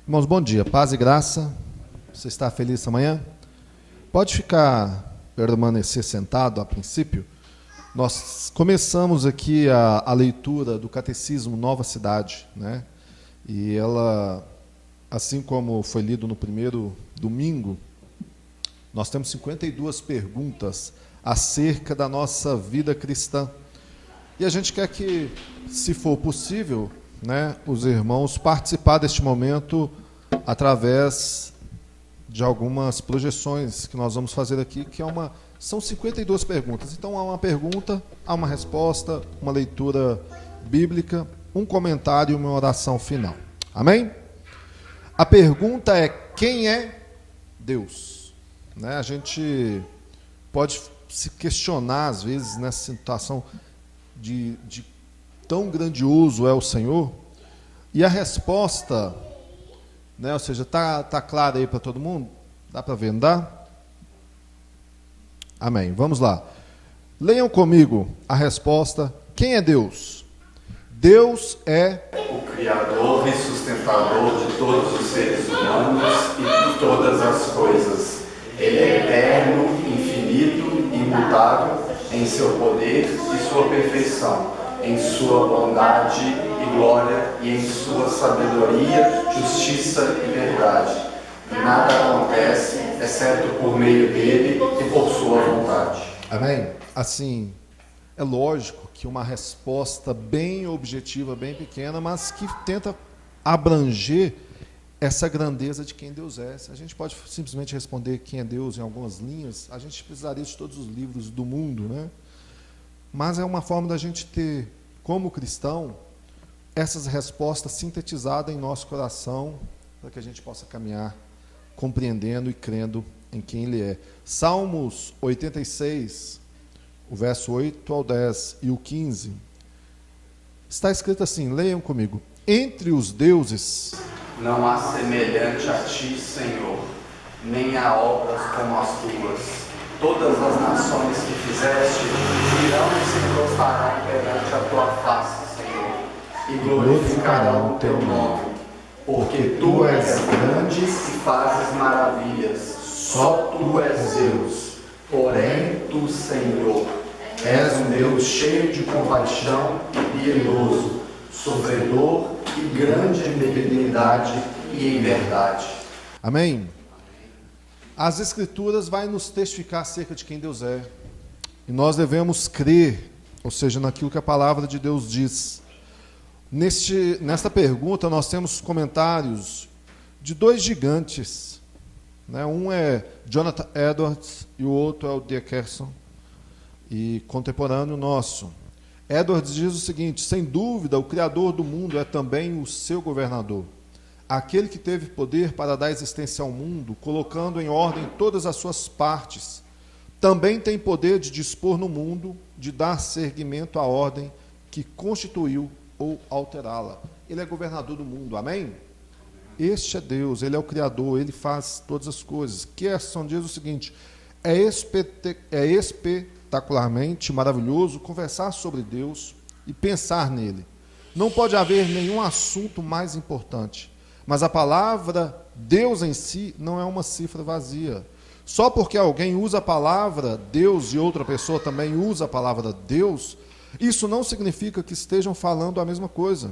Irmãos, bom dia, paz e graça. Você está feliz essa manhã? Pode permanecer sentado a princípio. Nós começamos aqui a leitura do Catecismo Nova Cidade, né? E ela, assim como foi lido no primeiro domingo, nós temos 52 perguntas acerca da nossa vida cristã. E a gente quer que, se for possível, né, os irmãos participar deste momento através de algumas projeções que nós vamos fazer aqui, que são 52 perguntas. Então, há uma pergunta, há uma resposta, uma leitura bíblica, um comentário e uma oração final. Amém? A pergunta é: quem é Deus? Né? A gente pode se questionar, às vezes, nessa situação de tão grandioso é o Senhor, e a resposta, né, ou seja, tá clara aí para todo mundo? Dá para ver, não dá? Amém. Vamos lá. Leiam comigo a resposta. Quem é Deus? Deus é o Criador e sustentador de todos os seres humanos e de todas as coisas. Ele é eterno, infinito, imutável em seu poder e sua perfeição, em sua bondade e glória e em sua sabedoria, justiça e verdade. Nada acontece, exceto por meio dele e por sua vontade. Amém? Assim, é lógico que uma resposta bem objetiva, bem pequena, mas que tenta abranger essa grandeza de quem Deus é. Se a gente pode simplesmente responder quem é Deus em algumas linhas, a gente precisaria de todos os livros do mundo, né? Mas é uma forma da gente ter, como cristão, essas respostas sintetizadas em nosso coração, para que a gente possa caminhar compreendendo e crendo em quem Ele é. Salmos 86, o verso 8 ao 10 e o 15, está escrito assim, leiam comigo: entre os deuses não há semelhante a ti, Senhor, nem há obras como as tuas. Todas as nações que fizeste virão e se prostrarão perante a tua face, Senhor, e glorificarão o teu nome, porque tu és grande e fazes maravilhas. Só tu és Deus. Porém, tu, Senhor, és um Deus cheio de compaixão e piedoso, sofredor e grande em benignidade e em verdade. Amém? As Escrituras vai nos testificar acerca de quem Deus é. E nós devemos crer, ou seja, naquilo que a palavra de Deus diz. Nesta pergunta, nós temos comentários de dois gigantes. Né? Um é Jonathan Edwards e o outro é o Dickerson, e contemporâneo nosso. Edwards diz o seguinte: sem dúvida, o Criador do mundo é também o seu governador. Aquele que teve poder para dar existência ao mundo, colocando em ordem todas as suas partes, também tem poder de dispor no mundo, de dar seguimento à ordem que constituiu ou alterá-la. Ele é governador do mundo, amém? Este é Deus, Ele é o Criador, Ele faz todas as coisas. Gerson diz o seguinte: é espetacularmente maravilhoso conversar sobre Deus e pensar nele. Não pode haver nenhum assunto mais importante. Mas a palavra Deus em si não é uma cifra vazia. Só porque alguém usa a palavra Deus e outra pessoa também usa a palavra Deus, isso não significa que estejam falando a mesma coisa.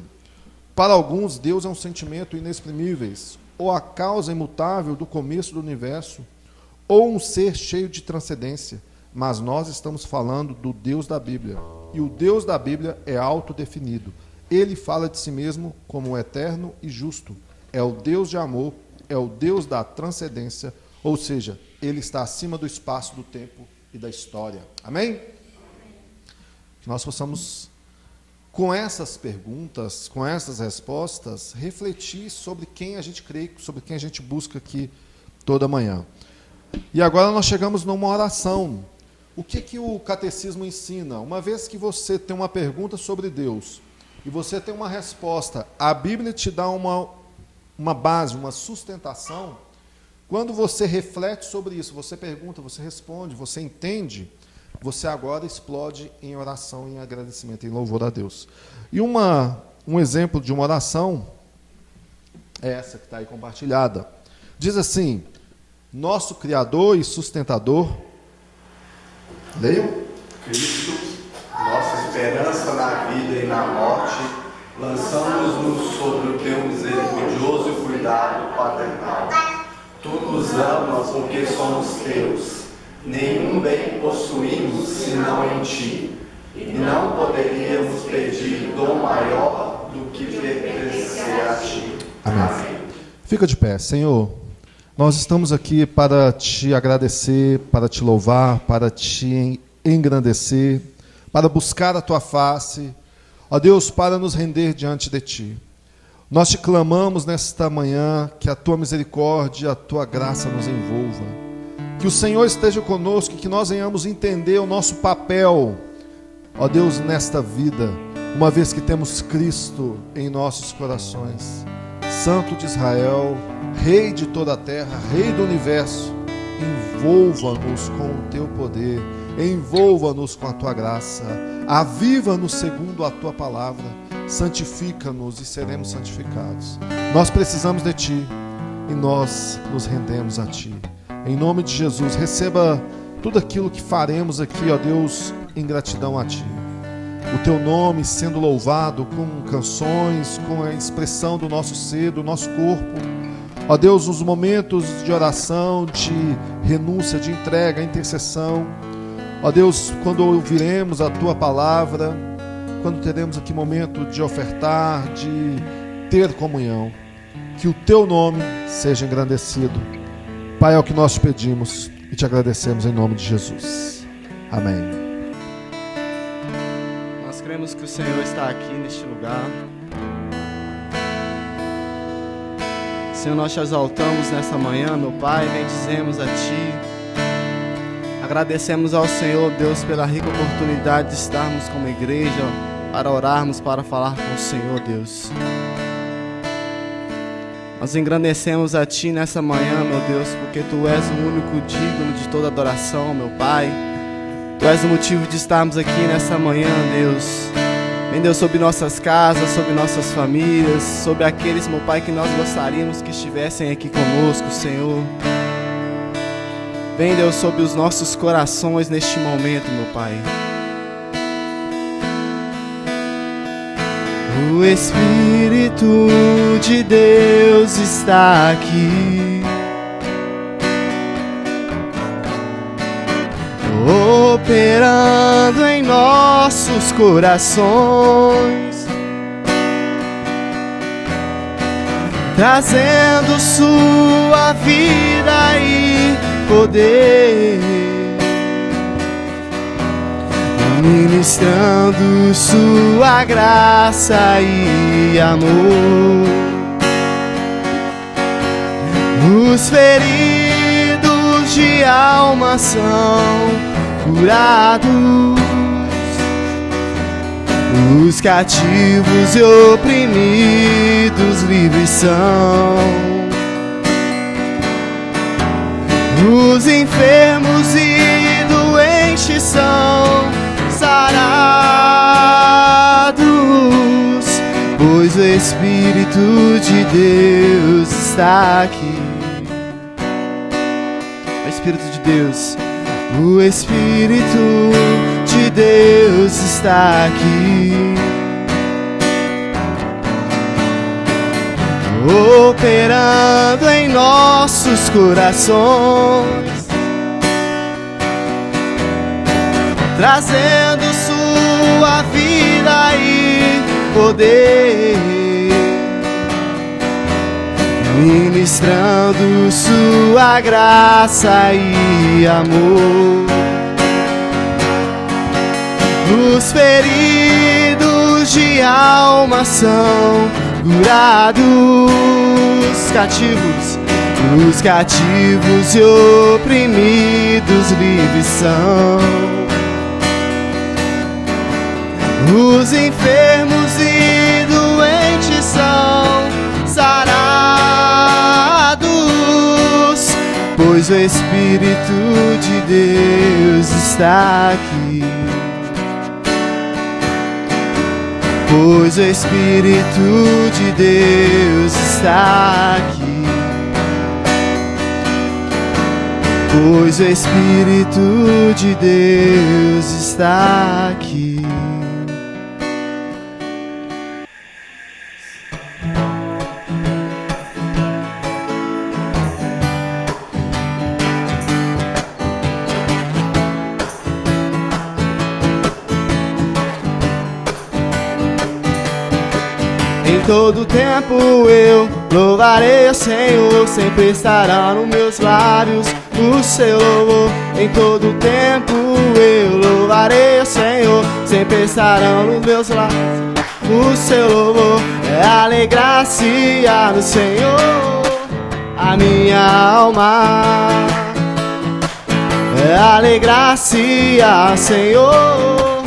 Para alguns, Deus é um sentimento inexprimível, ou a causa imutável do começo do universo, ou um ser cheio de transcendência. Mas nós estamos falando do Deus da Bíblia. E o Deus da Bíblia é autodefinido. Ele fala de si mesmo como eterno e justo. É o Deus de amor, é o Deus da transcendência, ou seja, Ele está acima do espaço, do tempo e da história. Amém? Que nós possamos, com essas perguntas, com essas respostas, refletir sobre quem a gente crê, sobre quem a gente busca aqui toda manhã. E agora nós chegamos numa oração. O que o catecismo ensina? Uma vez que você tem uma pergunta sobre Deus e você tem uma resposta, a Bíblia te dá uma base, uma sustentação. Quando você reflete sobre isso, você pergunta, você responde, você entende, você agora explode em oração, em agradecimento, em louvor a Deus. E um exemplo de uma oração é essa que está aí compartilhada. Diz assim: nosso Criador e sustentador, leiam. Cristo, nossa esperança na vida e na morte, lançamos-nos sobre o teu misericordioso cuidado paternal. Tu nos amas porque somos teus. Nenhum bem possuímos senão em ti. E não poderíamos pedir dom maior do que pertencer a ti. Amém. Fica de pé. Senhor, nós estamos aqui para te agradecer, para te louvar, para te engrandecer, para buscar a tua face, ó Deus, para nos render diante de ti. Nós te clamamos nesta manhã que a tua misericórdia, a tua graça nos envolva, que o Senhor esteja conosco, que nós venhamos entender o nosso papel, ó Deus, nesta vida, uma vez que temos Cristo em nossos corações. Santo de Israel, Rei de toda a terra, Rei do universo, envolva-nos com o teu poder, envolva-nos com a tua graça, aviva-nos segundo a tua palavra, santifica-nos e seremos santificados. Nós precisamos de ti e nós nos rendemos a ti. Em nome de Jesus, receba tudo aquilo que faremos aqui, ó Deus, em gratidão a ti. O teu nome sendo louvado com canções, com a expressão do nosso ser, do nosso corpo. Ó Deus, nos momentos de oração, de renúncia, de entrega, intercessão. Ó Deus, quando ouviremos a tua palavra, quando teremos aqui momento de ofertar, de ter comunhão, que o teu nome seja engrandecido. Pai, é o que nós te pedimos e te agradecemos em nome de Jesus. Amém. Cremos que o Senhor está aqui neste lugar. Senhor, nós te exaltamos nessa manhã, meu Pai, bendizemos a Ti. Agradecemos ao Senhor, Deus, pela rica oportunidade de estarmos como igreja, para orarmos, para falar com o Senhor, Deus. Nós engrandecemos a Ti nessa manhã, meu Deus, porque Tu és o único digno de toda adoração, meu Pai. Tu és o motivo de estarmos aqui nessa manhã, Deus. Vem, Deus, sobre nossas casas, sobre nossas famílias, sobre aqueles, meu Pai, que nós gostaríamos que estivessem aqui conosco, Senhor. Vem, Deus, sobre os nossos corações neste momento, meu Pai. O Espírito de Deus está aqui, operando em nossos corações, trazendo sua vida e poder, ministrando sua graça e amor. Os feridos de alma são curados, os cativos e oprimidos livres são, os enfermos e doentes são sarados, pois o Espírito de Deus está aqui. O Espírito de Deus, o Espírito de Deus está aqui, operando em nossos corações, trazendo sua vida e poder, ministrando sua graça e amor. Os feridos de alma são curados, os cativos e oprimidos livres são, os enfermos e doentes são sarados, pois o Espírito de Deus está aqui. Pois o Espírito de Deus está está aqui, pois o Espírito de Deus está aqui. Em todo tempo eu louvarei o Senhor, sempre estará nos meus lábios o seu louvor. Em todo tempo eu louvarei o Senhor, sempre estarão nos meus lábios o seu louvor. É alegrar-se no Senhor a minha alma, é alegrar-se Senhor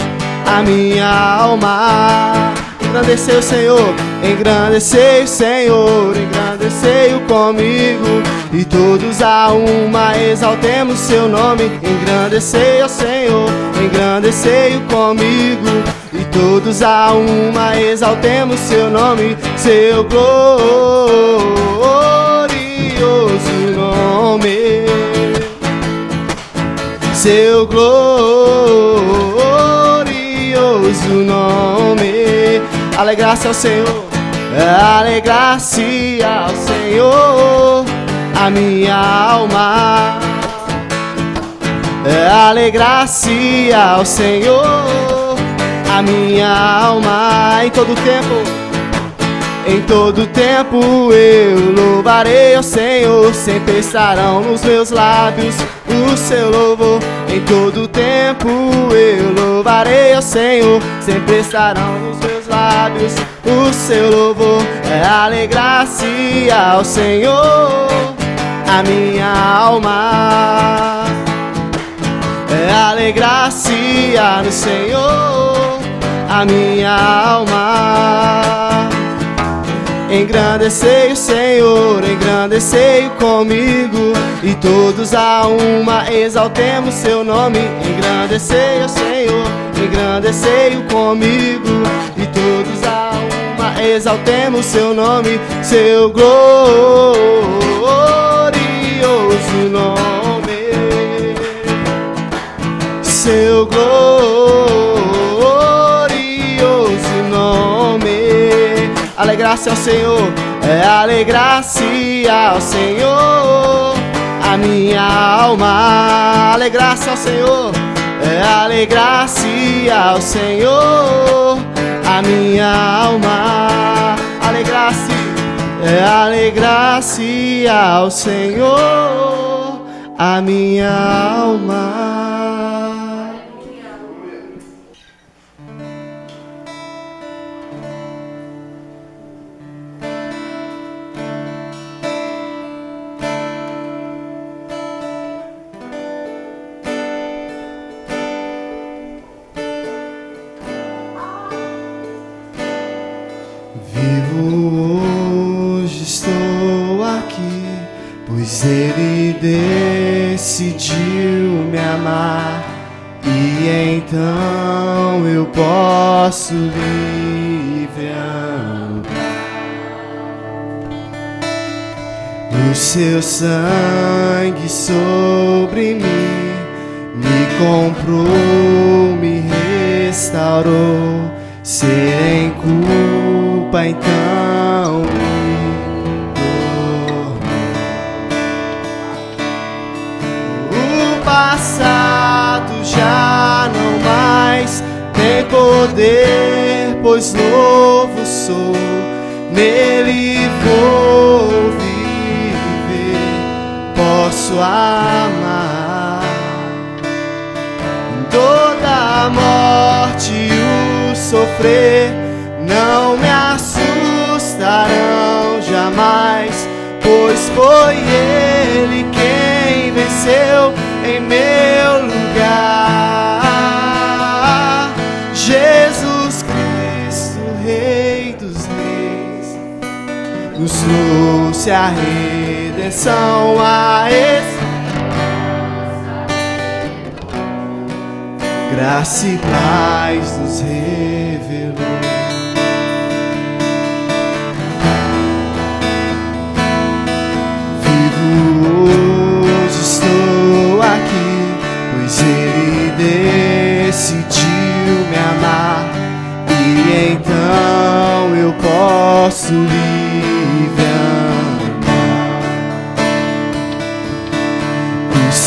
a minha alma. Engrandecei o Senhor, engrandecei o Senhor, engrandecei-o comigo, e todos a uma exaltemos seu nome. Engrandecei o Senhor, engrandecei-o comigo, e todos a uma exaltemos seu nome, seu glorioso nome, seu glorioso nome. Alegrar-se ao Senhor, alegrar-se ao Senhor a minha alma, alegrar-se ao Senhor a minha alma. Em todo tempo eu louvarei ao Senhor, sempre estarão nos meus lábios o seu louvor. Em todo tempo eu louvarei ao Senhor, sempre estarão nos meus lábios o seu louvor. É alegrar-se ao Senhor a minha alma, é alegrar-se no Senhor a minha alma. Engrandecei o Senhor, engrandecei-o comigo, e todos a uma exaltemos seu nome. Engrandecei o Senhor, engrandecei-o comigo, e todos a uma exaltemos seu nome, seu glorioso nome, seu glorioso nome. Alegrar-se ao Senhor, é alegrar-se ao Senhor a minha alma. Alegrar-se ao Senhor, é alegrar-se ao Senhor a minha alma. Alegrar-se, é alegrar-se ao Senhor a minha alma. Vivo hoje, estou aqui, pois Ele decidiu me amar, e então eu posso livre andar. O seu sangue sobre mim me comprou, me restaurou, sem culpa então me tornou. O passado já não mais tem poder, pois novo sou, nele vou viver, posso amar. Toda a morte e o sofrer não me assustarão jamais, pois foi Ele quem venceu em meu lugar. Jesus Cristo, Rei dos Reis, nos trouxe a redenção, a graça e paz nos revelou.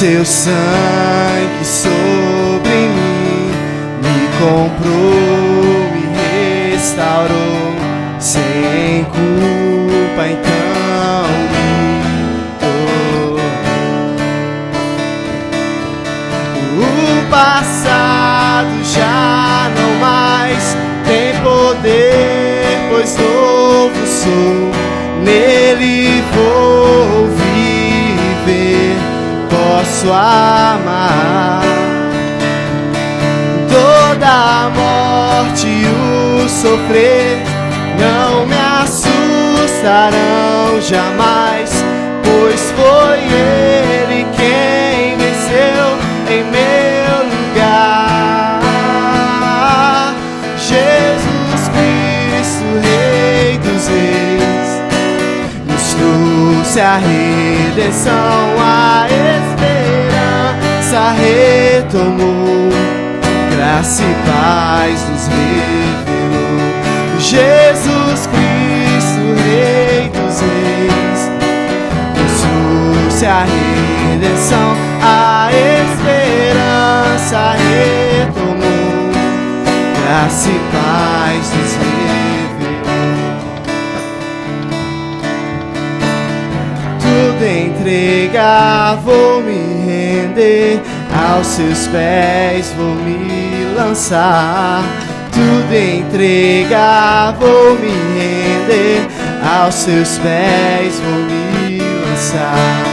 Seu sangue sobre mim me comprou e restaurou. Sem culpa então me dou. O passado já não mais tem poder, pois novo sou. Nele vou viver, posso amar. Toda a morte e o sofrer não me assustarão jamais, pois foi Ele quem venceu em meu lugar. Jesus Cristo, Rei dos Reis, nos trouxe a redenção, a esperança retomou, graça e paz nos revelou. Jesus Cristo, Rei dos Reis, nos trouxe a redenção, a esperança retomou, graça e paz nos revelou. Tudo entregar, vou me render, aos seus pés vou me lançar. Tudo entregar, vou me render, aos seus pés vou me lançar.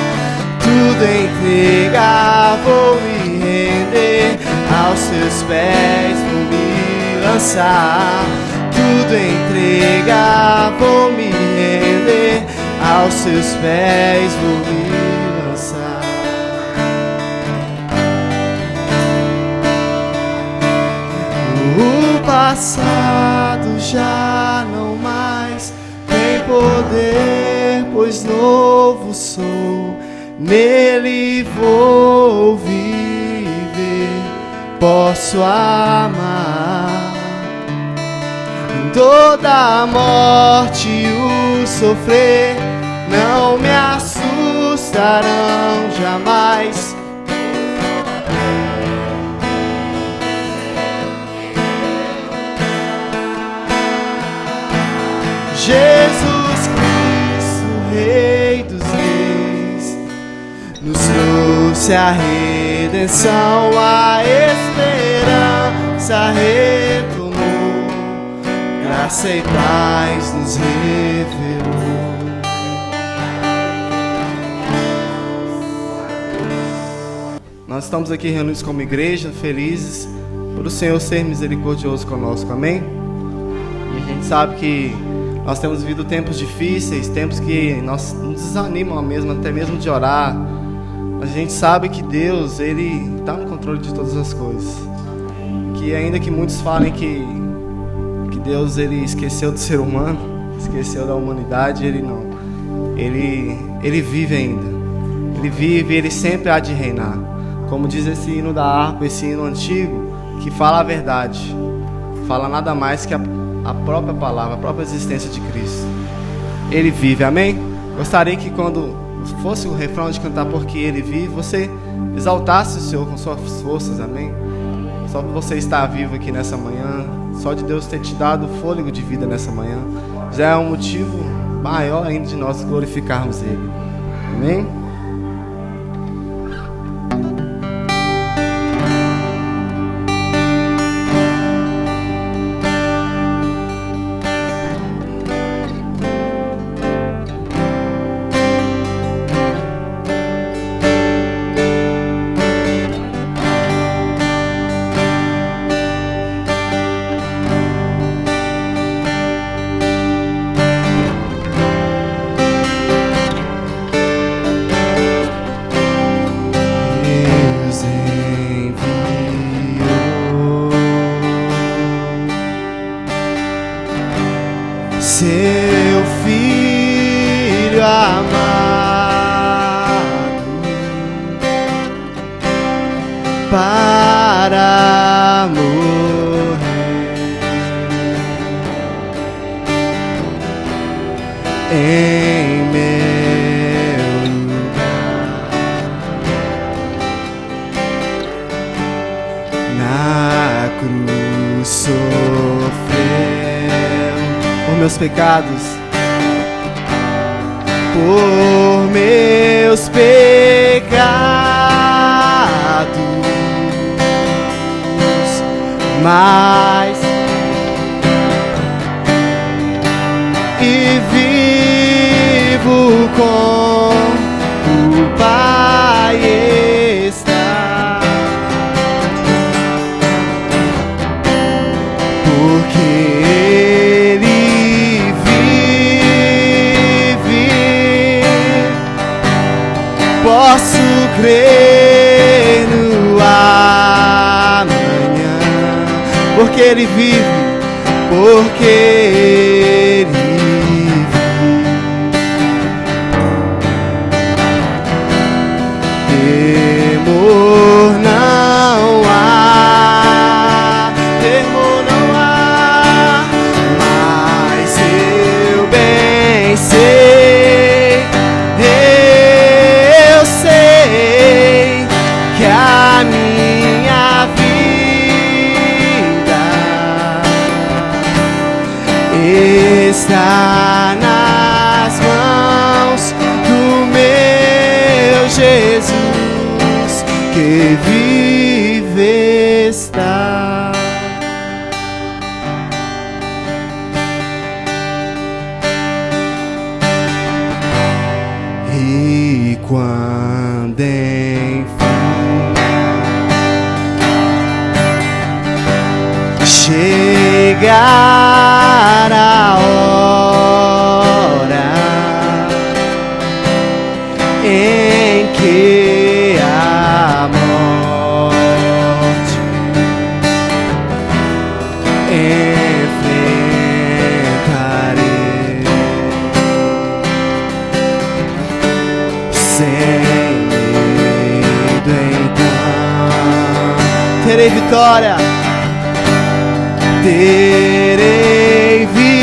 Tudo entregar, vou me render, aos seus pés vou me lançar. Tudo entregar, vou me render, aos seus pés vou me lançar. O passado já não mais tem poder, pois novo sou. Nele vou viver, posso amar. Toda a morte e o sofrer não me assustarão jamais. Jesus Cristo, Rei dos Reis, nos trouxe a redenção, a esperança retomou, graça e paz nos revelou. Nós estamos aqui reunidos como igreja, felizes por o Senhor ser misericordioso conosco, amém? E a gente sabe que nós temos vivido tempos difíceis, tempos que nos desanimam mesmo, até mesmo de orar. Mas a gente sabe que Deus, Ele está no controle de todas as coisas. Que ainda que muitos falem que Deus, Ele esqueceu do ser humano, esqueceu da humanidade, Ele não. Ele vive ainda. Ele vive, Ele sempre há de reinar. Como diz esse hino da harpa, esse hino antigo, que fala a verdade. Fala nada mais que a própria palavra, a própria existência de Cristo. Ele vive, amém? Gostaria que quando fosse o refrão de cantar Porque Ele Vive, você exaltasse o Senhor com suas forças, amém? Só por você estar vivo aqui nessa manhã, só de Deus ter te dado fôlego de vida nessa manhã, já é um motivo maior ainda de nós glorificarmos Ele, amém? Seu filho amado para morrer em meu lugar. meus pecados. Por meus pecados, mas e vivo com o Pai está, porque Ele vive. Posso crer no amanhã, porque Ele vive, porque Ele vive. Temor não há, temor não há, mas eu bem sei, eu sei que a minha vida está nas mãos do meu Jesus, que vive está. E quando enfim chegar a hora em que a morte enfrentarei sem medo, então terei vitória. Terei vitória.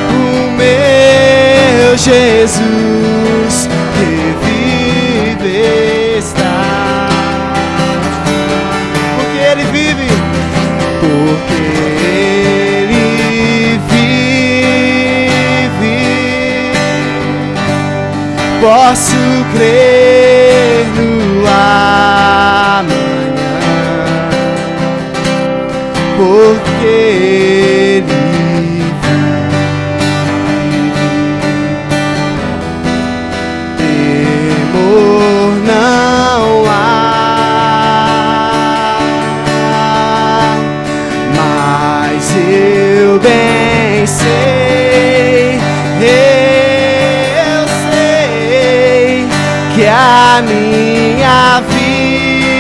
O meu Jesus que vive está, porque Ele vive, porque Ele vive. Posso crer no amanhã, porque Ele vive. Temor não há, mas eu bem sei, que a minha vida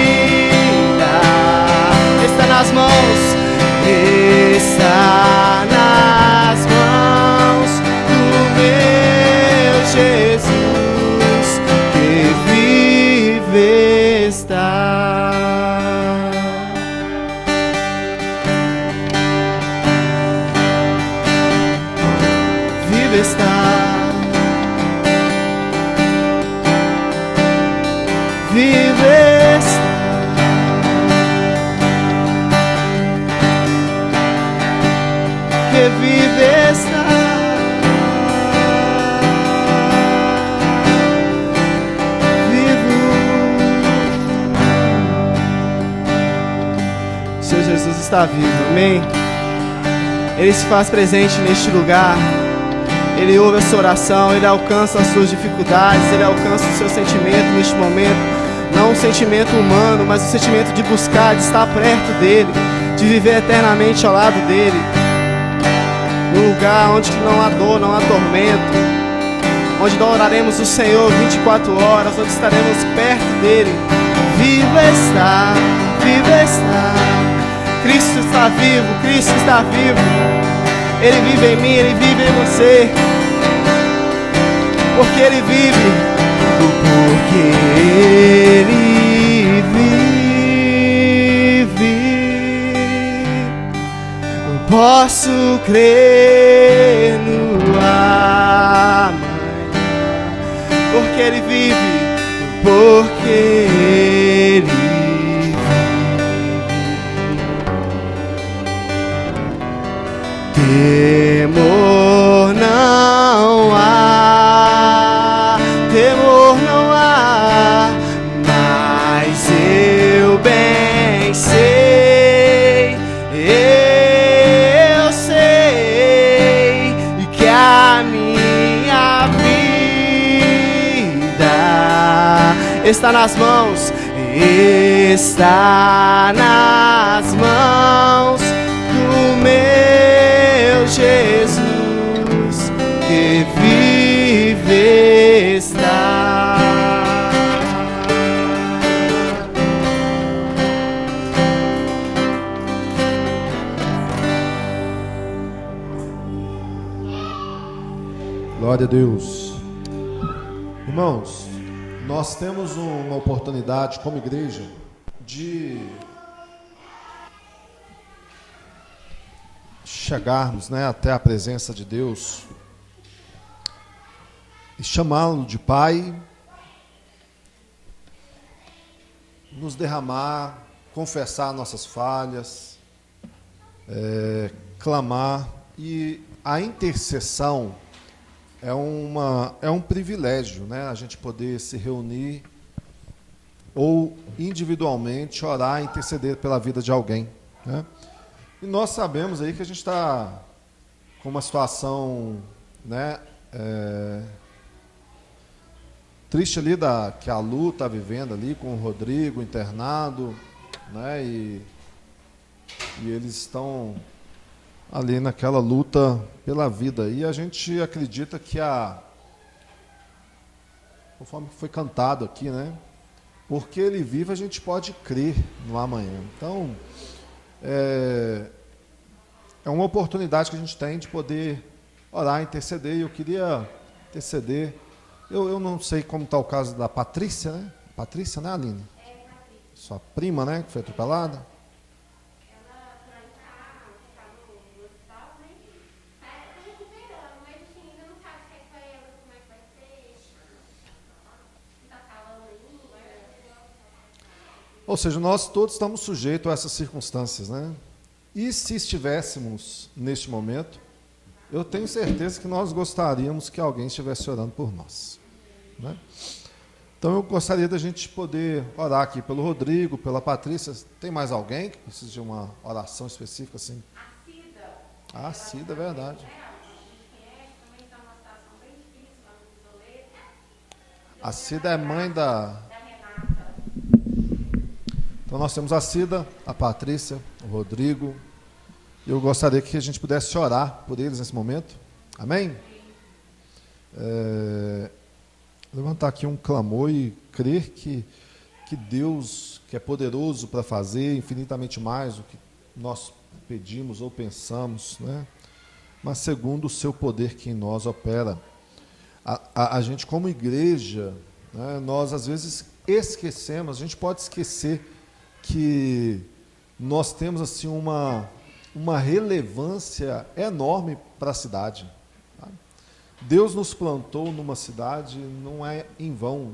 está nas mãos, está nas mãos do meu Jesus, que vive está. Vive está. Vive está, que vive está, vivo. Seu Jesus está vivo, amém? Ele se faz presente neste lugar. Ele ouve a sua oração, Ele alcança as suas dificuldades, Ele alcança o seu sentimento neste momento. Não um sentimento humano, mas um sentimento de buscar, de estar perto dEle, de viver eternamente ao lado dEle. Num lugar onde não há dor, não há tormento, onde adoraremos o Senhor 24 horas, onde estaremos perto dEle. Viva está, viva está. Cristo está vivo, Cristo está vivo. Ele vive em mim, Ele vive em você. Porque Ele vive, porque Ele vive. Posso crer no amanhã, porque Ele vive, porque Ele temor não há, mas eu bem sei, eu sei que a minha vida está nas mãos do meu Jesus, que vive está. Glória a Deus. Irmãos, nós temos uma oportunidade como igreja de chegarmos, até a presença de Deus e chamá-lo de Pai, nos derramar, confessar nossas falhas, clamar. E a intercessão é um privilégio, a gente poder se reunir ou individualmente orar e interceder pela vida de alguém, E nós sabemos aí que a gente está com uma situação, triste ali que a Lu está vivendo ali com o Rodrigo internado, e eles estão ali naquela luta pela vida. E a gente acredita que conforme foi cantado aqui, porque ele vive, a gente pode crer no amanhã. Então, é uma oportunidade que a gente tem de poder orar, interceder. E eu queria interceder. Eu não sei como está o caso da Patrícia, Patrícia, Aline? Patrícia. Sua prima, que foi atropelada. Ou seja, nós todos estamos sujeitos a essas circunstâncias, E se estivéssemos neste momento, eu tenho certeza que nós gostaríamos que alguém estivesse orando por nós, Então eu gostaria da gente poder orar aqui pelo Rodrigo, pela Patrícia. Tem mais alguém que precisa de uma oração específica assim? A Cida, é verdade. A Cida é mãe da... Então nós temos a Cida, a Patrícia, o Rodrigo. Eu gostaria que a gente pudesse orar por eles nesse momento. Amém? Levantar aqui um clamor e crer que Deus, que é poderoso para fazer infinitamente mais do que nós pedimos ou pensamos, mas segundo o seu poder que em nós opera. A gente como igreja, nós às vezes esquecemos, a gente pode esquecer que nós temos assim uma relevância enorme para a cidade. Deus nos plantou numa cidade, não é em vão.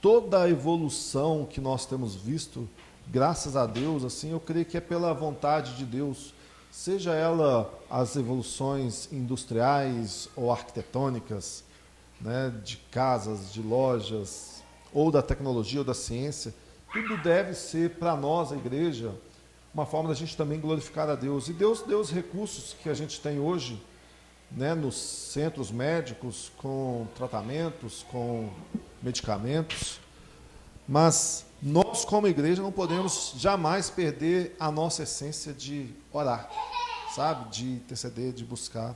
Toda a evolução que nós temos visto, graças a Deus, assim, eu creio que é pela vontade de Deus, seja ela as evoluções industriais ou arquitetônicas, de casas, de lojas, ou da tecnologia ou da ciência. Tudo deve ser, para nós, a igreja, uma forma da gente também glorificar a Deus. E Deus deu os recursos que a gente tem hoje, nos centros médicos, com tratamentos, com medicamentos. Mas nós, como igreja, não podemos jamais perder a nossa essência de orar, de interceder, de buscar.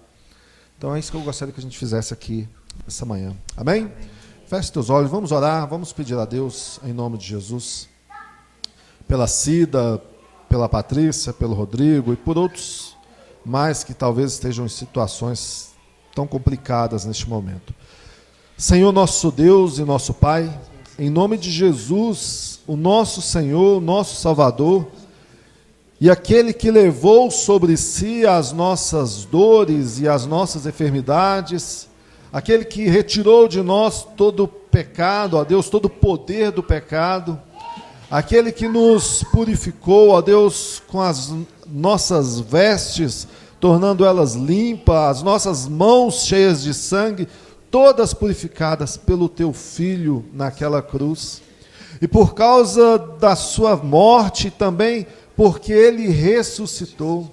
Então é isso que eu gostaria que a gente fizesse aqui essa manhã. Amém? Feche teus olhos, vamos orar, vamos pedir a Deus, em nome de Jesus, pela Cida, pela Patrícia, pelo Rodrigo e por outros mais que talvez estejam em situações tão complicadas neste momento. Senhor, nosso Deus e nosso Pai, em nome de Jesus, o nosso Senhor, o nosso Salvador, e aquele que levou sobre si as nossas dores e as nossas enfermidades, aquele que retirou de nós todo pecado, ó Deus, todo o poder do pecado, aquele que nos purificou, ó Deus, com as nossas vestes, tornando elas limpas, as nossas mãos cheias de sangue, todas purificadas pelo teu Filho naquela cruz. E por causa da sua morte também, porque ele ressuscitou,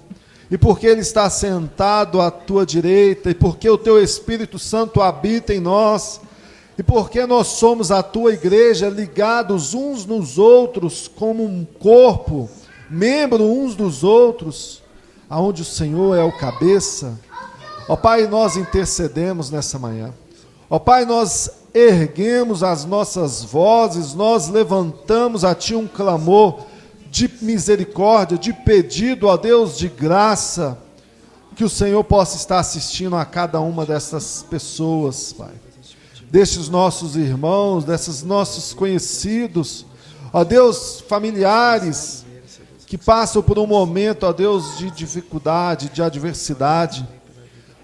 e porque ele está sentado à tua direita, e porque o teu Espírito Santo habita em nós, e porque nós somos a tua igreja, ligados uns nos outros como um corpo, membro uns dos outros, aonde o Senhor é o cabeça. Ó Pai, nós intercedemos nessa manhã. Ó Pai, nós erguemos as nossas vozes, nós levantamos a Ti um clamor de misericórdia, de pedido, ó Deus, de graça, que o Senhor possa estar assistindo a cada uma dessas pessoas, Pai, destes nossos irmãos, desses nossos conhecidos, ó Deus, familiares, que passam por um momento, ó Deus, de dificuldade, de adversidade,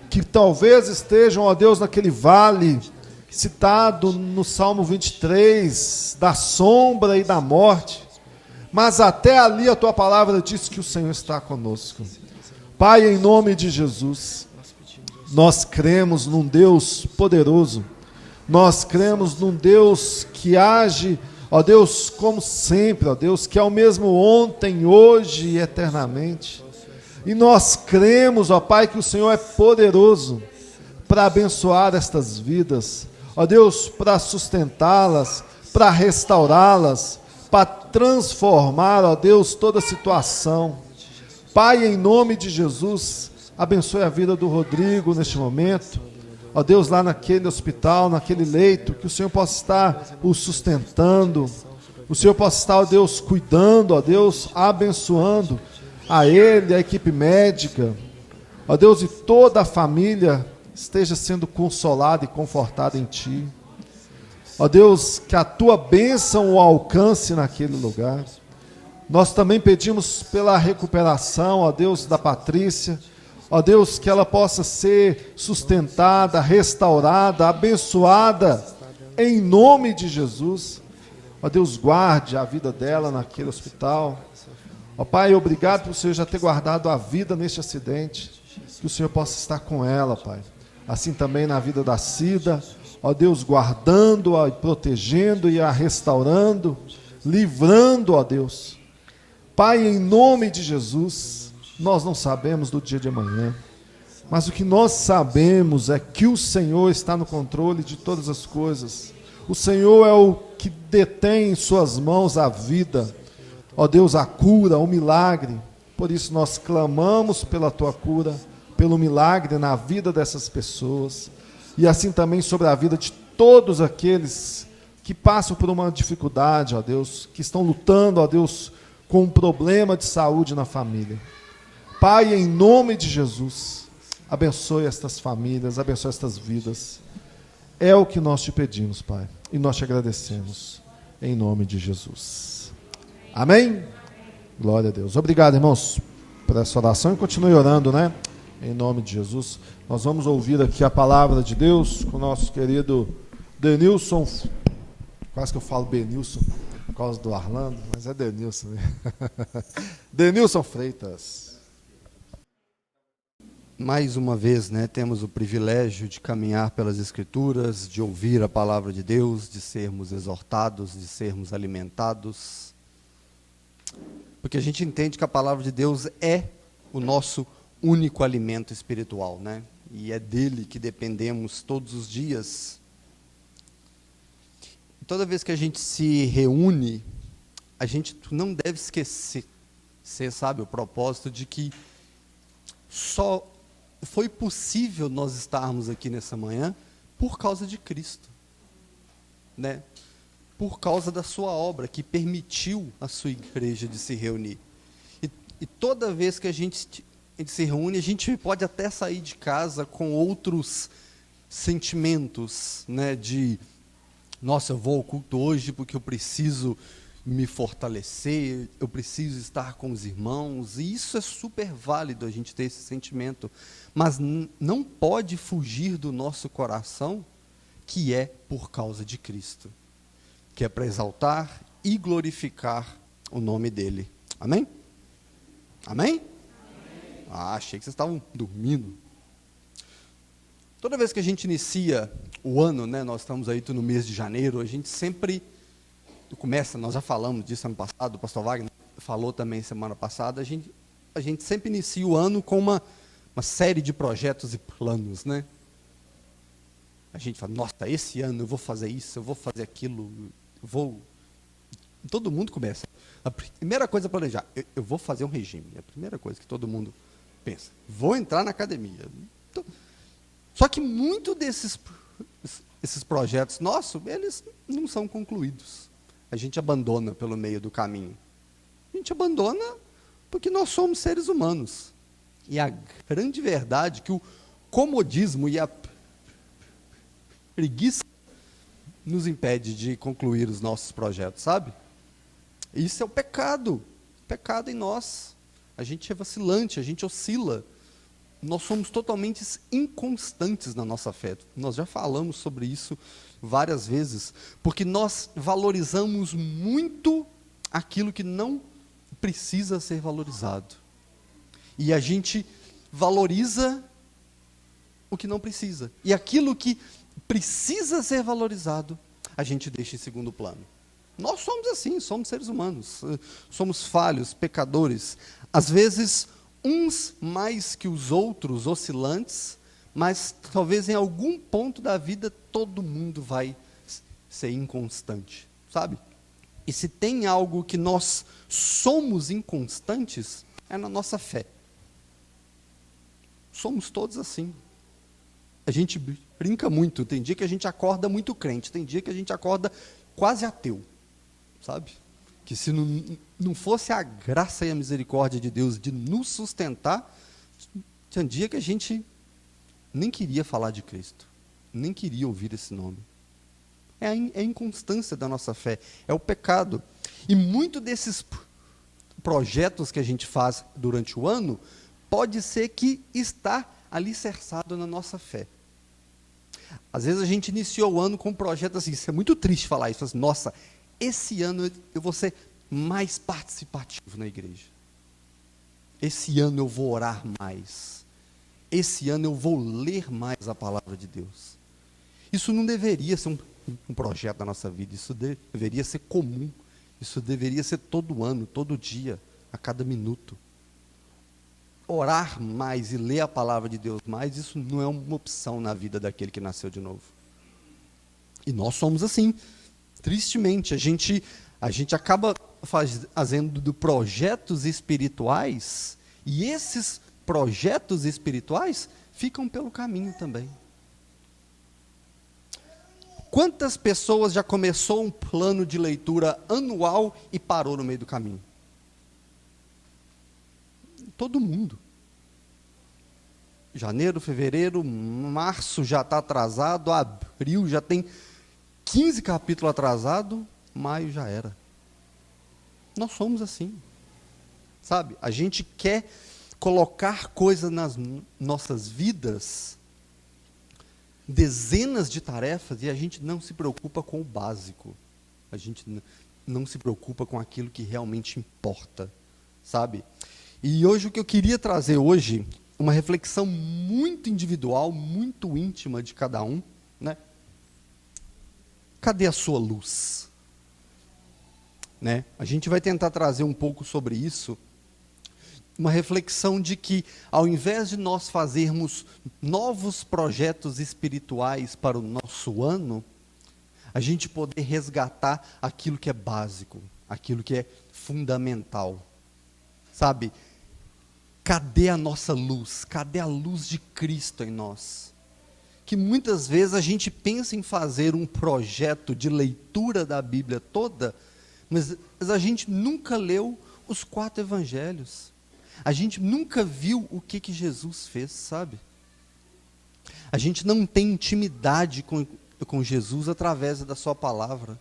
que talvez estejam, ó Deus, naquele vale citado no Salmo 23, da sombra e da morte, mas até ali a tua palavra diz que o Senhor está conosco. Pai, em nome de Jesus, nós cremos num Deus poderoso, nós cremos num Deus que age, ó Deus, como sempre, ó Deus, que é o mesmo ontem, hoje e eternamente. E nós cremos, ó Pai, que o Senhor é poderoso para abençoar estas vidas, ó Deus, para sustentá-las, para restaurá-las, para transformar, ó Deus, toda a situação. Pai, em nome de Jesus, abençoe a vida do Rodrigo neste momento, ó Deus, lá naquele hospital, naquele leito, que o Senhor possa estar o sustentando, o Senhor possa estar, ó Deus, cuidando, ó Deus, abençoando a ele, a equipe médica, ó Deus, e toda a família esteja sendo consolada e confortada em Ti. Ó Deus, que a Tua bênção o alcance naquele lugar. Nós também pedimos pela recuperação, ó Deus, da Patrícia, ó Deus, que ela possa ser sustentada, restaurada, abençoada, em nome de Jesus. Ó Deus, guarde a vida dela naquele hospital. Ó Pai, obrigado por o Senhor já ter guardado a vida neste acidente, que o Senhor possa estar com ela, Pai. Assim também na vida da Cida, ó Deus, guardando-a e protegendo e a restaurando, livrando, ó Deus. Pai, em nome de Jesus, nós não sabemos do dia de amanhã, mas o que nós sabemos é que o Senhor está no controle de todas as coisas. O Senhor é o que detém em suas mãos a vida, ó Deus, a cura, o milagre. Por isso nós clamamos pela Tua cura, pelo milagre na vida dessas pessoas, e assim também sobre a vida de todos aqueles que passam por uma dificuldade, ó Deus, que estão lutando, ó Deus, com um problema de saúde na família. Pai, em nome de Jesus, abençoe estas famílias, abençoe estas vidas. É o que nós te pedimos, Pai, e nós te agradecemos, em nome de Jesus. Amém? Glória a Deus. Obrigado, irmãos, por essa oração, e continue orando, né? Em nome de Jesus. Nós vamos ouvir aqui a palavra de Deus com o nosso querido Denilson. Quase que eu falo Benilson por causa do Arlando, mas é Denilson, né? Denilson Freitas. Mais uma vez, né, temos o privilégio de caminhar pelas Escrituras, de ouvir a palavra de Deus, de sermos exortados, de sermos alimentados, porque a gente entende que a palavra de Deus é o nosso único alimento espiritual, né? E é dele que dependemos todos os dias. Toda vez que a gente se reúne, a gente não deve esquecer, sabe, o propósito de que só foi possível nós estarmos aqui nessa manhã por causa de Cristo, né? Por causa da sua obra, que permitiu a sua igreja de se reunir. E toda vez que a gente se reúne, a gente pode até sair de casa com outros sentimentos, né, de, nossa, eu vou ao culto hoje porque eu preciso me fortalecer, eu preciso estar com os irmãos, e isso é super válido, a gente ter esse sentimento, mas não pode fugir do nosso coração que é por causa de Cristo, que é para exaltar e glorificar o nome dele. Amém? Amém? Ah, achei que vocês estavam dormindo. Toda vez que a gente inicia o ano, né, nós estamos aí no mês de janeiro, a gente sempre começa, nós já falamos disso ano passado, o pastor Wagner falou também semana passada, a gente sempre inicia o ano com uma série de projetos e planos, né? A gente fala, nossa, esse ano eu vou fazer isso, eu vou fazer aquilo, Todo mundo começa. A primeira coisa a planejar, eu vou fazer um regime, é a primeira coisa que todo mundo pensa. Vou entrar na academia. Só que muito esses projetos nossos, eles não são concluídos. A gente abandona pelo meio do caminho. A gente abandona porque nós somos seres humanos. E a grande verdade é que o comodismo e a preguiça nos impede de concluir os nossos projetos, sabe? Isso é o pecado em nós. A gente é vacilante, a gente oscila. Nós somos totalmente inconstantes na nossa fé. Nós já falamos sobre isso várias vezes, porque nós valorizamos muito aquilo que não precisa ser valorizado. E a gente valoriza o que não precisa. E aquilo que precisa ser valorizado, a gente deixa em segundo plano. Nós somos assim, somos seres humanos, somos falhos, pecadores. Às vezes, uns mais que os outros, oscilantes, mas talvez em algum ponto da vida todo mundo vai ser inconstante, sabe? E se tem algo que nós somos inconstantes, é na nossa fé. Somos todos assim. A gente brinca muito, tem dia que a gente acorda muito crente, tem dia que a gente acorda quase ateu, sabe? Que se não fosse a graça e a misericórdia de Deus de nos sustentar, tinha dia que a gente nem queria falar de Cristo, nem queria ouvir esse nome. É a inconstância da nossa fé, é o pecado. E muito desses projetos que a gente faz durante o ano, pode ser que está alicerçado na nossa fé. Às vezes a gente iniciou o ano com um projeto assim, isso é muito triste falar isso, assim, nossa, esse ano eu vou ser mais participativo na igreja. Esse ano eu vou orar mais. Esse ano eu vou ler mais a palavra de Deus. Isso não deveria ser um projeto da nossa vida, isso deveria ser comum. Isso deveria ser todo ano, todo dia, a cada minuto. Orar mais e ler a palavra de Deus mais, isso não é uma opção na vida daquele que nasceu de novo. E nós somos assim. Tristemente, a gente acaba fazendo projetos espirituais, e esses projetos espirituais ficam pelo caminho também. Quantas pessoas já começou um plano de leitura anual e parou no meio do caminho? Todo mundo. Janeiro, fevereiro, março já está atrasado, abril já tem 15 capítulos atrasado, maio já era. Nós somos assim, sabe? A gente quer colocar coisas nas nossas vidas, dezenas de tarefas, e a gente não se preocupa com o básico. A gente não se preocupa com aquilo que realmente importa, sabe? E hoje o que eu queria trazer hoje, uma reflexão muito individual, muito íntima de cada um, né? Cadê a sua luz? Né? A gente vai tentar trazer um pouco sobre isso, uma reflexão de que, ao invés de nós fazermos novos projetos espirituais para o nosso ano, a gente poder resgatar aquilo que é básico, aquilo que é fundamental. Sabe? Cadê a nossa luz? Cadê a luz de Cristo em nós? Que muitas vezes a gente pensa em fazer um projeto de leitura da Bíblia toda, mas a gente nunca leu os 4 evangelhos. A gente nunca viu o que Jesus fez, sabe? A gente não tem intimidade com Jesus através da sua palavra.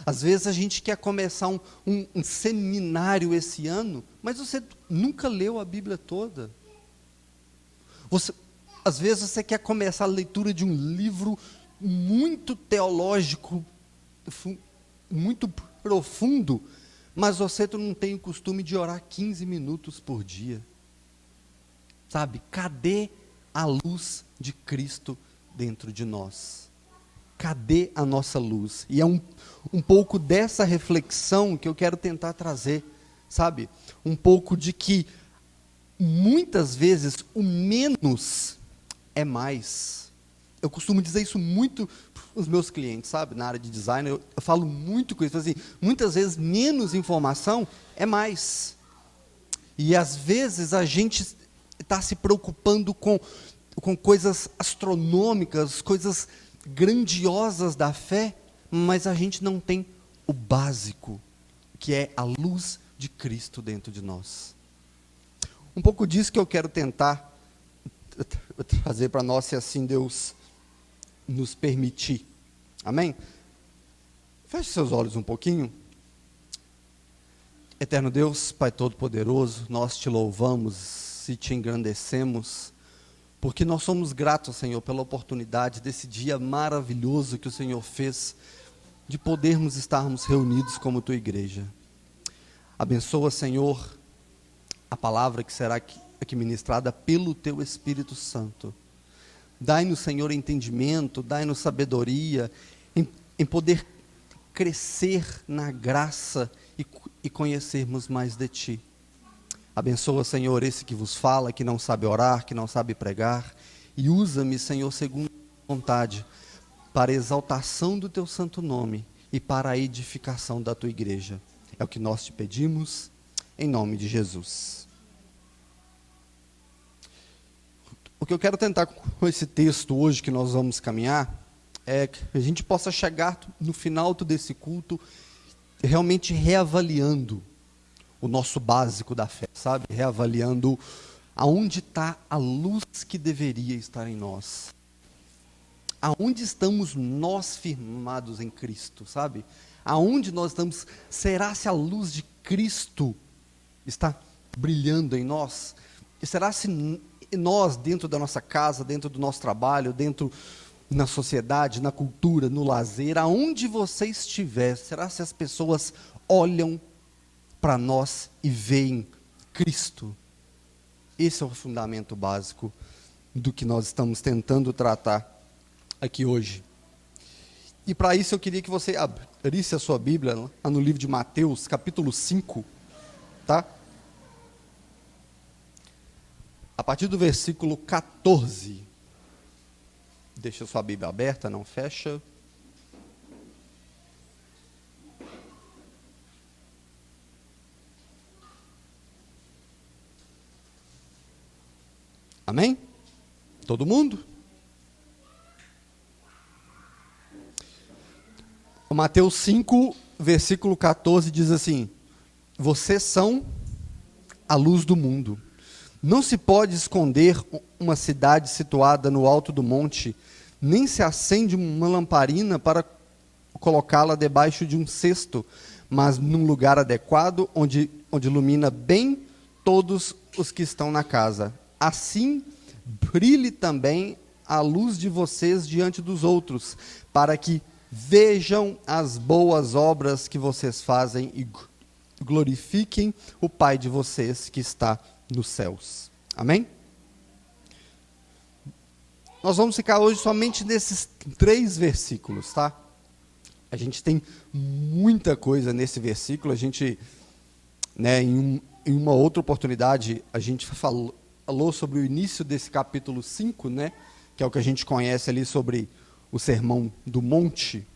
Às vezes a gente quer começar um seminário esse ano, mas você nunca leu a Bíblia toda. Às vezes você quer começar a leitura de um livro muito teológico, muito profundo, mas você não tem o costume de orar 15 minutos por dia. Sabe, cadê a luz de Cristo dentro de nós? Cadê a nossa luz? E é um pouco dessa reflexão que eu quero tentar trazer, sabe? Um pouco de que, muitas vezes, o menos é mais. Eu costumo dizer isso muito para os meus clientes, sabe? Na área de design, eu falo muito com isso. Assim, muitas vezes, menos informação é mais. E, às vezes, a gente está se preocupando com coisas astronômicas, coisas grandiosas da fé, mas a gente não tem o básico, que é a luz de Cristo dentro de nós. Um pouco disso que eu quero tentar trazer para nós, se assim Deus nos permitir. Amém? Feche seus olhos um pouquinho. Eterno Deus, Pai Todo-Poderoso, nós te louvamos e te engrandecemos, porque nós somos gratos, Senhor, pela oportunidade desse dia maravilhoso que o Senhor fez, de podermos estarmos reunidos como tua igreja. Abençoa, Senhor, a palavra que será aqui ministrada pelo teu Espírito Santo. Dai-nos, Senhor, entendimento, dai-nos sabedoria, em poder crescer na graça e conhecermos mais de ti. Abençoa, Senhor, esse que vos fala, que não sabe orar, que não sabe pregar, e usa-me, Senhor, segundo a vontade, para a exaltação do teu santo nome e para a edificação da tua igreja. É o que nós te pedimos, em nome de Jesus. O que eu quero tentar com esse texto hoje que nós vamos caminhar, é que a gente possa chegar no final desse culto, realmente reavaliando o nosso básico da fé, sabe? Reavaliando aonde está a luz que deveria estar em nós. Aonde estamos nós firmados em Cristo, sabe? Aonde nós estamos, será se a luz de Cristo está brilhando em nós? E será se nós, dentro da nossa casa, dentro do nosso trabalho, dentro na sociedade, na cultura, no lazer, aonde você estiver, será se as pessoas olham para nós e veem Cristo? Esse é o fundamento básico do que nós estamos tentando tratar aqui hoje. E para isso eu queria que você abrisse a sua Bíblia lá no livro de Mateus, capítulo 5, tá? A partir do versículo 14. Deixa a sua Bíblia aberta, não fecha. Amém? Todo mundo? O Mateus 5, versículo 14 diz assim: vocês são a luz do mundo. Não se pode esconder uma cidade situada no alto do monte, nem se acende uma lamparina para colocá-la debaixo de um cesto, mas num lugar adequado, onde ilumina bem todos os que estão na casa. Assim, brilhe também a luz de vocês diante dos outros, para que vejam as boas obras que vocês fazem e glorifiquem o Pai de vocês que está nos céus. Amém? Nós vamos ficar hoje somente nesses 3 versículos, tá? A gente tem muita coisa nesse versículo. A gente, em uma outra oportunidade, a gente falou sobre o início desse capítulo 5, que é o que a gente conhece ali sobre o Sermão do Monte,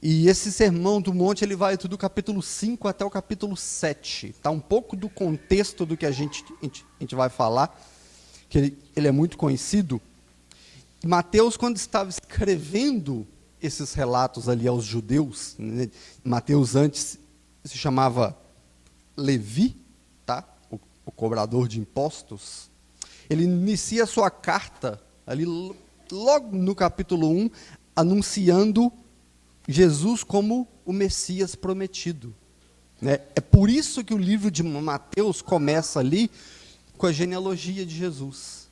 E esse Sermão do Monte, ele vai do capítulo 5 até o capítulo 7. Tá um pouco do contexto do que a gente vai falar, que ele é muito conhecido. E Mateus, quando estava escrevendo esses relatos ali aos judeus, Mateus antes se chamava Levi, tá? O cobrador de impostos, ele inicia a sua carta ali logo no capítulo 1, anunciando Jesus como o Messias prometido. É por isso que o livro de Mateus começa ali com a genealogia de Jesus.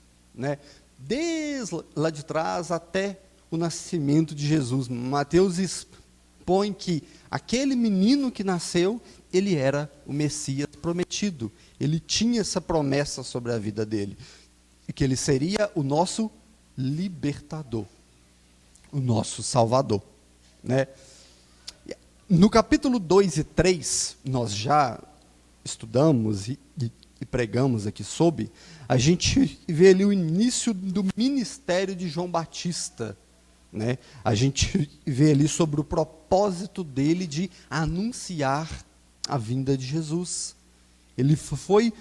desde lá de trás até o nascimento de Jesus. Mateus expõe que aquele menino que nasceu, ele era o Messias prometido. Ele tinha essa promessa sobre a vida dele, e que ele seria o nosso libertador, o nosso salvador, né? No capítulo 2 e 3, nós já estudamos e pregamos aqui sobre, a gente vê ali o início do ministério de João Batista, né? A gente vê ali sobre o propósito dele de anunciar a vinda de Jesus. Ele foi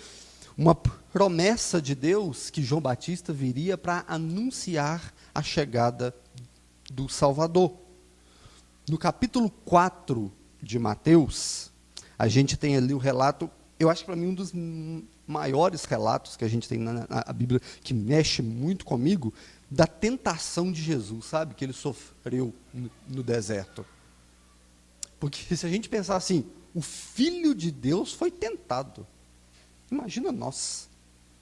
uma promessa de Deus que João Batista viria para anunciar a chegada do Salvador. No capítulo 4 de Mateus, a gente tem ali o relato, eu acho que para mim um dos maiores relatos que a gente tem na Bíblia, que mexe muito comigo, da tentação de Jesus, sabe? Que ele sofreu no deserto. Porque se a gente pensar assim, o Filho de Deus foi tentado. Imagina nós,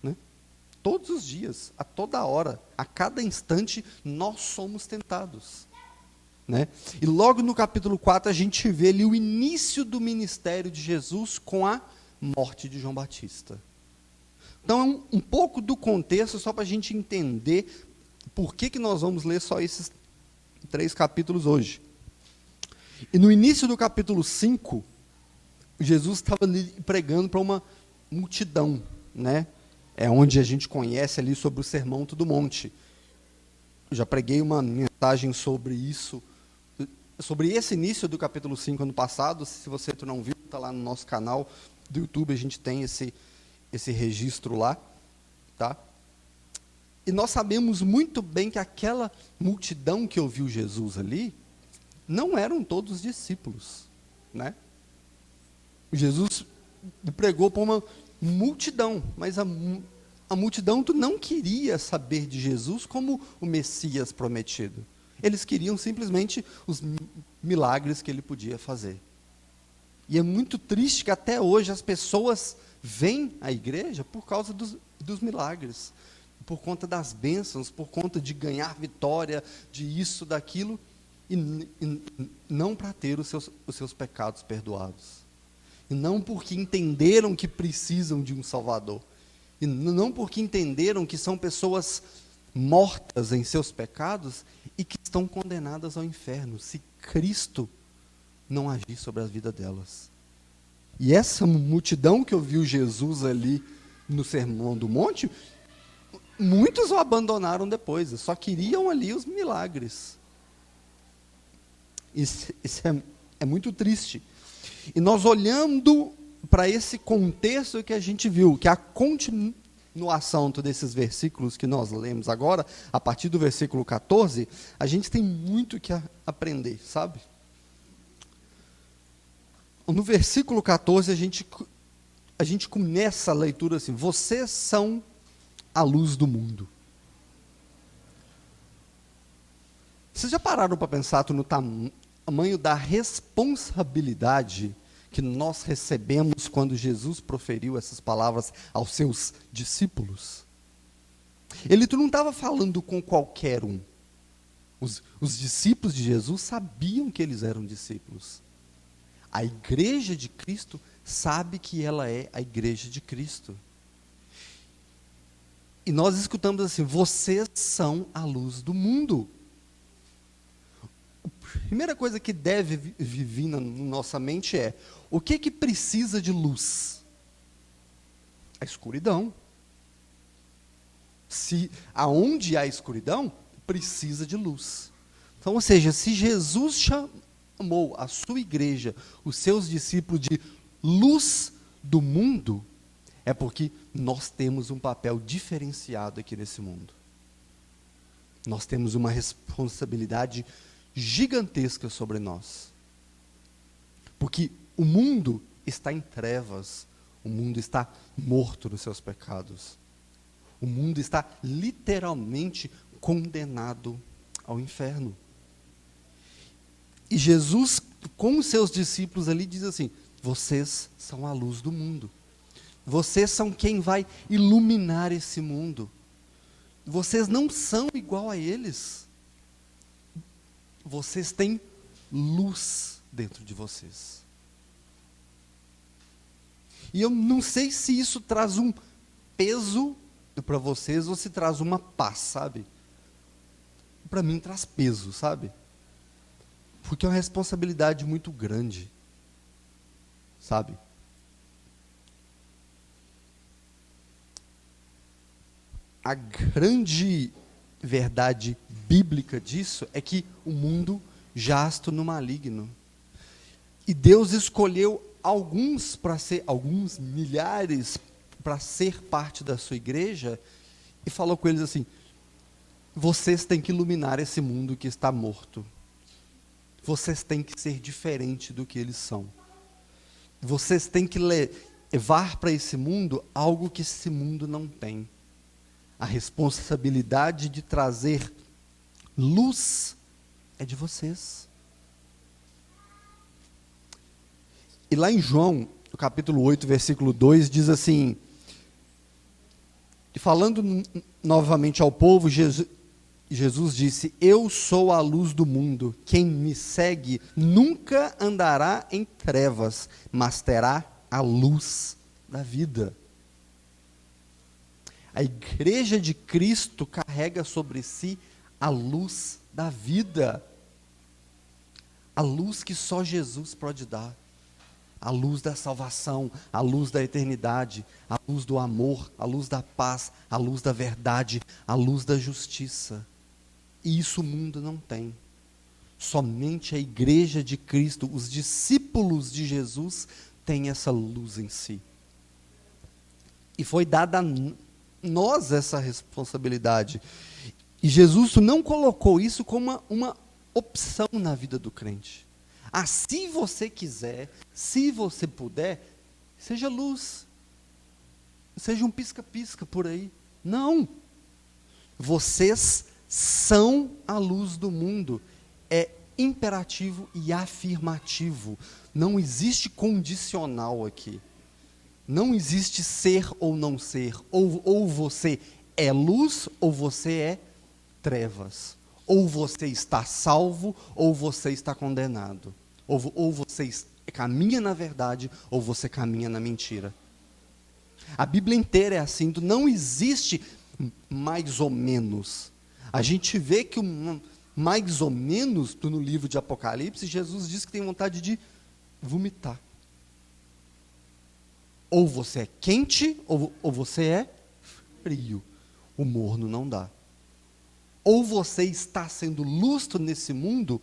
né? Todos os dias, a toda hora, a cada instante, nós somos tentados, né? E logo no capítulo 4, a gente vê ali o início do ministério de Jesus com a morte de João Batista. Então, um pouco do contexto, só para a gente entender por que nós vamos ler só esses 3 capítulos hoje. E no início do capítulo 5, Jesus estava ali pregando para uma multidão, né? É onde a gente conhece ali sobre o Sermão do Monte. Eu já preguei uma mensagem sobre isso, sobre esse início do capítulo 5 ano passado. Se você não viu, está lá no nosso canal do YouTube, a gente tem esse registro lá, tá? E nós sabemos muito bem que aquela multidão que ouviu Jesus ali, não eram todos discípulos, né? Jesus pregou para uma multidão, mas a multidão não queria saber de Jesus como o Messias prometido. Eles queriam simplesmente os milagres que ele podia fazer. E é muito triste que até hoje as pessoas vêm à igreja por causa dos milagres, por conta das bênçãos, por conta de ganhar vitória, de isso, daquilo, e não para ter os seus pecados perdoados. E não porque entenderam que precisam de um Salvador. E não porque entenderam que são pessoas mortas em seus pecados e que estão condenadas ao inferno, se Cristo não agir sobre a vida delas. E essa multidão que ouviu Jesus ali no Sermão do Monte, muitos o abandonaram depois, só queriam ali os milagres. Isso é muito triste. E nós olhando para esse contexto que a gente viu, que a continuação desses versículos que nós lemos agora, a partir do versículo 14, a gente tem muito que aprender, sabe? No versículo 14, a gente começa a leitura assim: vocês são a luz do mundo. Vocês já pararam para pensar no tamanho da responsabilidade que nós recebemos quando Jesus proferiu essas palavras aos seus discípulos? Ele não estava falando com qualquer um. Os discípulos de Jesus sabiam que eles eram discípulos. A igreja de Cristo sabe que ela é a igreja de Cristo. E nós escutamos assim: vocês são a luz do mundo. A primeira coisa que deve vir na nossa mente é: o que precisa de luz? A escuridão. Se aonde há escuridão, precisa de luz. Então, ou seja, se Jesus chamou a sua igreja, os seus discípulos, de luz do mundo, é porque nós temos um papel diferenciado aqui nesse mundo. Nós temos uma responsabilidade gigantesca sobre nós. Porque o mundo está em trevas, o mundo está morto nos seus pecados. O mundo está literalmente condenado ao inferno. E Jesus, com os seus discípulos ali, diz assim: vocês são a luz do mundo. Vocês são quem vai iluminar esse mundo. vocês não são igual a eles. Vocês têm luz dentro de vocês. E eu não sei se isso traz um peso para vocês ou se traz uma paz, sabe? Para mim traz peso, sabe? Porque é uma responsabilidade muito grande, sabe? A grande verdade bíblica disso é que o mundo jaz no maligno. E Deus escolheu alguns milhares, para ser parte da sua igreja, e falou com eles assim: vocês têm que iluminar esse mundo que está morto. Vocês têm que ser diferente do que eles são. Vocês têm que levar para esse mundo algo que esse mundo não tem. A responsabilidade de trazer luz é de vocês. E lá em João, no capítulo 8, versículo 2, diz assim, falando novamente ao povo, Jesus disse: eu sou a luz do mundo, quem me segue nunca andará em trevas, mas terá a luz da vida. A igreja de Cristo carrega sobre si a luz da vida, a luz que só Jesus pode dar, a luz da salvação, a luz da eternidade, a luz do amor, a luz da paz, a luz da verdade, a luz da justiça. E isso o mundo não tem. Somente a igreja de Cristo, os discípulos de Jesus, têm essa luz em si. E foi dada a nós essa responsabilidade. E Jesus não colocou isso como uma opção na vida do crente. Ah, se você quiser, se você puder, seja luz. Seja um pisca-pisca por aí. Não. Vocês são a luz do mundo. É imperativo e afirmativo. Não existe condicional aqui. Não existe ser ou não ser. Ou você é luz ou você é trevas. Ou você está salvo ou você está condenado. Ou você caminha na verdade ou você caminha na mentira. A Bíblia inteira é assim. Não existe mais ou menos. A gente vê que mais ou menos no livro de Apocalipse, Jesus diz que tem vontade de vomitar. Ou você é quente, ou você é frio. O morno não dá. Ou você está sendo lustro nesse mundo,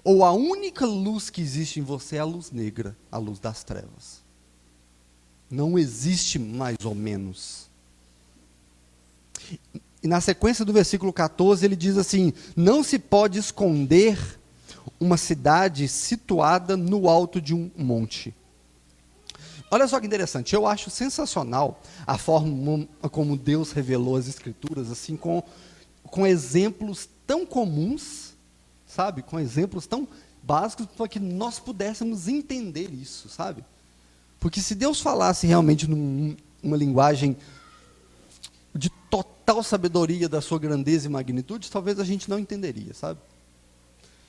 ou a única luz que existe em você é a luz negra, a luz das trevas. Não existe mais ou menos. E na sequência do versículo 14, ele diz assim: não se pode esconder uma cidade situada no alto de um monte. Olha só que interessante, eu acho sensacional a forma como Deus revelou as Escrituras, assim, com exemplos tão comuns, sabe? Com exemplos tão básicos, para que nós pudéssemos entender isso, sabe? Porque se Deus falasse realmente numa linguagem de total sabedoria da sua grandeza e magnitude, talvez a gente não entenderia, sabe?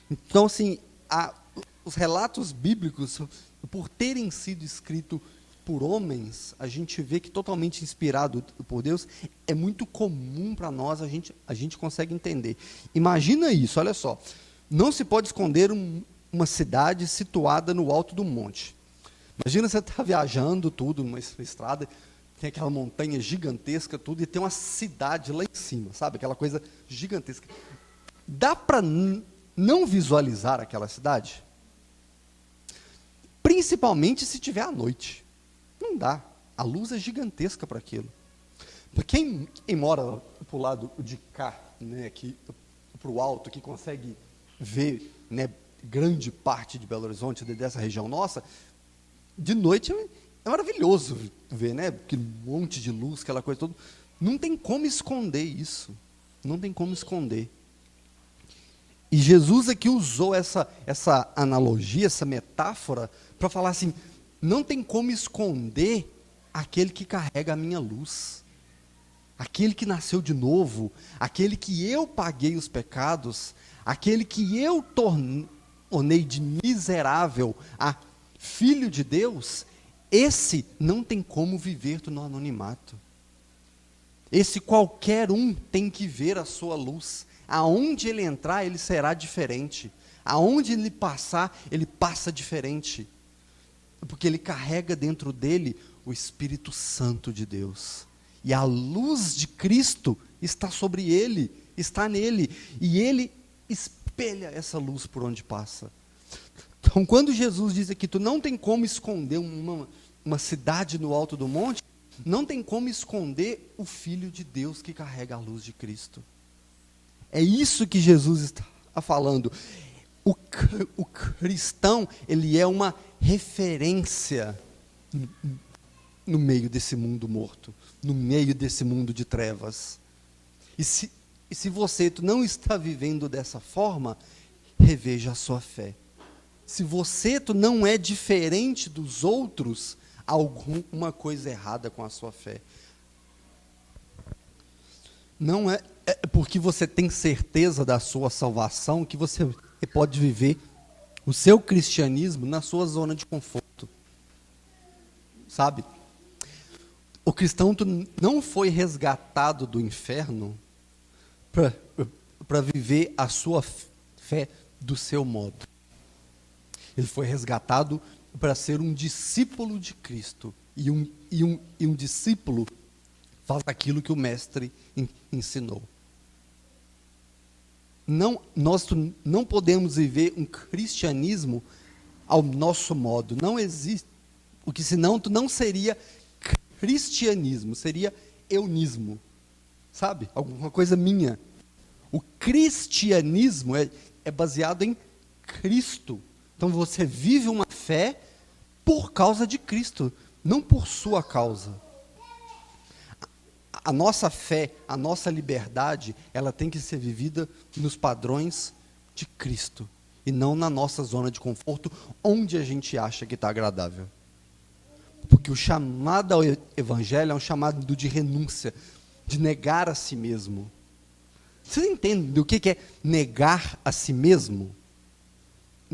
Então, assim, os relatos bíblicos, por terem sido escritos por homens, a gente vê que totalmente inspirado por Deus, é muito comum para nós, a gente consegue entender. Imagina isso, olha só. Não se pode esconder uma cidade situada no alto do monte. Imagina você estar viajando tudo, numa estrada, tem aquela montanha gigantesca, tudo, e tem uma cidade lá em cima, sabe? Aquela coisa gigantesca. Dá para não visualizar aquela cidade? Principalmente se tiver à noite. Não dá. A luz é gigantesca para aquilo. Para quem mora para o lado de cá, né, para o alto, que consegue ver, né, grande parte de Belo Horizonte, dessa região nossa, de noite é maravilhoso ver, né? Aquele monte de luz, aquela coisa toda. Não tem como esconder isso. Não tem como esconder. E Jesus aqui usou essa analogia, essa metáfora, para falar assim: não tem como esconder aquele que carrega a minha luz. aquele que nasceu de novo, aquele que eu paguei os pecados, aquele que eu tornei de miserável a filho de Deus, esse não tem como viver no anonimato. Esse qualquer um tem que ver a sua luz. Aonde ele entrar, ele será diferente. Aonde ele passar, ele passa diferente. Porque ele carrega dentro dele o Espírito Santo de Deus. E a luz de Cristo está sobre ele, está nele. E ele espelha essa luz por onde passa. Então, quando Jesus diz aqui, tu não tem como esconder uma cidade no alto do monte, não tem como esconder o Filho de Deus que carrega a luz de Cristo. É isso que Jesus está falando. O cristão, ele é uma referência no meio desse mundo morto, no meio desse mundo de trevas. E se você não está vivendo dessa forma, reveja a sua fé. Se você não é diferente dos outros, há alguma coisa errada com a sua fé. Não é porque você tem certeza da sua salvação que você pode viver o seu cristianismo na sua zona de conforto. Sabe? O cristão não foi resgatado do inferno para viver a sua fé do seu modo. Ele foi resgatado para ser um discípulo de Cristo. E um discípulo faz aquilo que o mestre ensinou. Nós não podemos viver um cristianismo ao nosso modo. Não existe. Porque senão não seria cristianismo, seria eunismo. Sabe? Alguma coisa minha. O cristianismo é baseado em Cristo. Então você vive uma fé por causa de Cristo, não por sua causa. A nossa fé, a nossa liberdade, ela tem que ser vivida nos padrões de Cristo e não na nossa zona de conforto, onde a gente acha que está agradável. Porque o chamado ao evangelho é um chamado de renúncia, de negar a si mesmo. Vocês entendem o que é negar a si mesmo?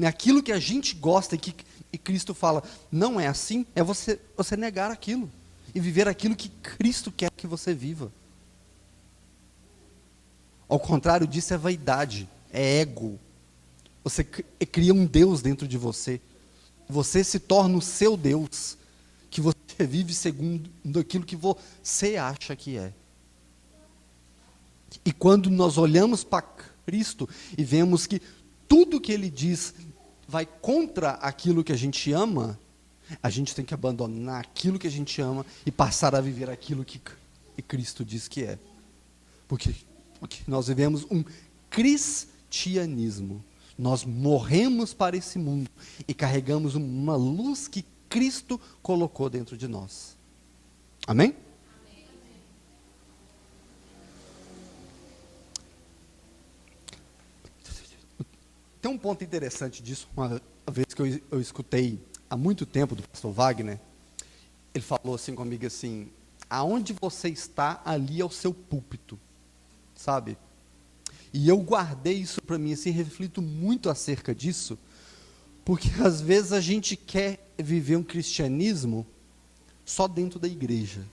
Aquilo que a gente gosta e Cristo fala, não é assim, é você negar aquilo e viver aquilo que Cristo quer que você viva. Ao contrário disso é vaidade, é ego. Você cria um Deus dentro de você. Você se torna o seu Deus, que você vive segundo aquilo que você acha que é. E quando nós olhamos para Cristo e vemos que tudo que ele diz vai contra aquilo que a gente ama, a gente tem que abandonar aquilo que a gente ama e passar a viver aquilo que Cristo diz que é. Porque nós vivemos um cristianismo. Nós morremos para esse mundo e carregamos uma luz que Cristo colocou dentro de nós. Amém? Tem um ponto interessante disso, uma vez que eu escutei há muito tempo do pastor Wagner, ele falou assim comigo assim, aonde você está, ali é o seu púlpito, sabe? E eu guardei isso para mim, assim, reflito muito acerca disso, porque às vezes a gente quer viver um cristianismo só dentro da igreja,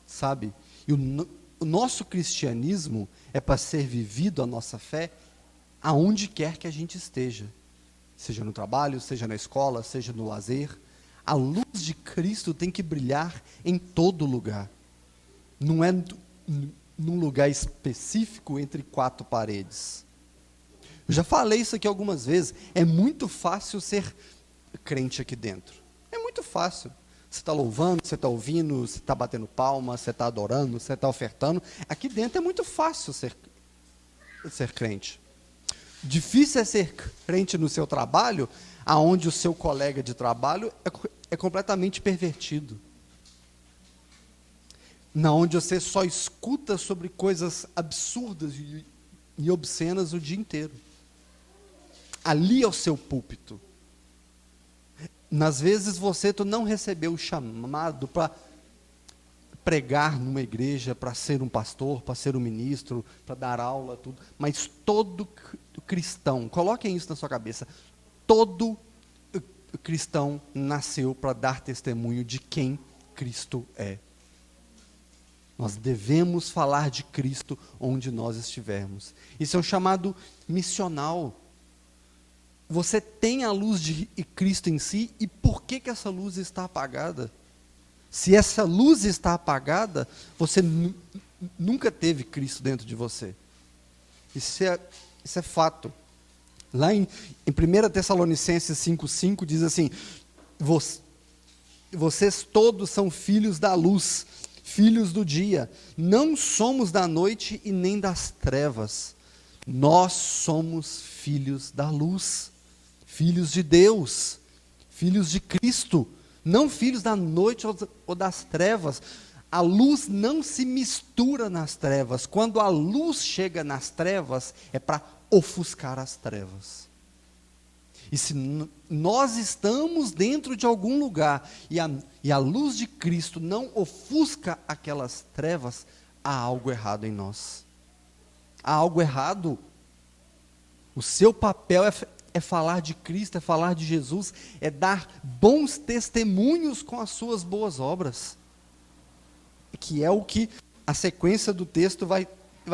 sabe? E o nosso cristianismo é para ser vivido, a nossa fé, aonde quer que a gente esteja, seja no trabalho, seja na escola, seja no lazer, a luz de Cristo tem que brilhar em todo lugar, não é num lugar específico entre quatro paredes. Eu já falei isso aqui algumas vezes, é muito fácil ser crente aqui dentro, é muito fácil, você está louvando, você está ouvindo, você está batendo palma, você está adorando, você está ofertando, aqui dentro é muito fácil ser crente. Difícil é ser crente no seu trabalho, aonde o seu colega de trabalho é completamente pervertido. Na onde você só escuta sobre coisas absurdas e obscenas o dia inteiro. Ali é o seu púlpito. Nas vezes você não recebeu o chamado para pregar numa igreja, para ser um pastor, para ser um ministro, para dar aula, tudo. Mas todo cristão, coloquem isso na sua cabeça, todo cristão nasceu para dar testemunho de quem Cristo é. Nós devemos falar de Cristo onde nós estivermos. Isso é um chamado missional. Você tem a luz de Cristo em si, e por que essa luz está apagada? Se essa luz está apagada, você nunca teve Cristo dentro de você. Isso é fato. Lá em 1 Tessalonicenses 5,5 diz assim: vocês todos são filhos da luz, filhos do dia. Não somos da noite e nem das trevas. Nós somos filhos da luz, filhos de Deus, filhos de Cristo, não filhos da noite ou das trevas. A luz não se mistura nas trevas. Quando a luz chega nas trevas, é para ofuscar as trevas. E se nós estamos dentro de algum lugar e a luz de Cristo não ofusca aquelas trevas, há algo errado em nós. Há algo errado. O seu papel é falar de Cristo, é falar de Jesus, é dar bons testemunhos com as suas boas obras. Que é o que a sequência do texto vai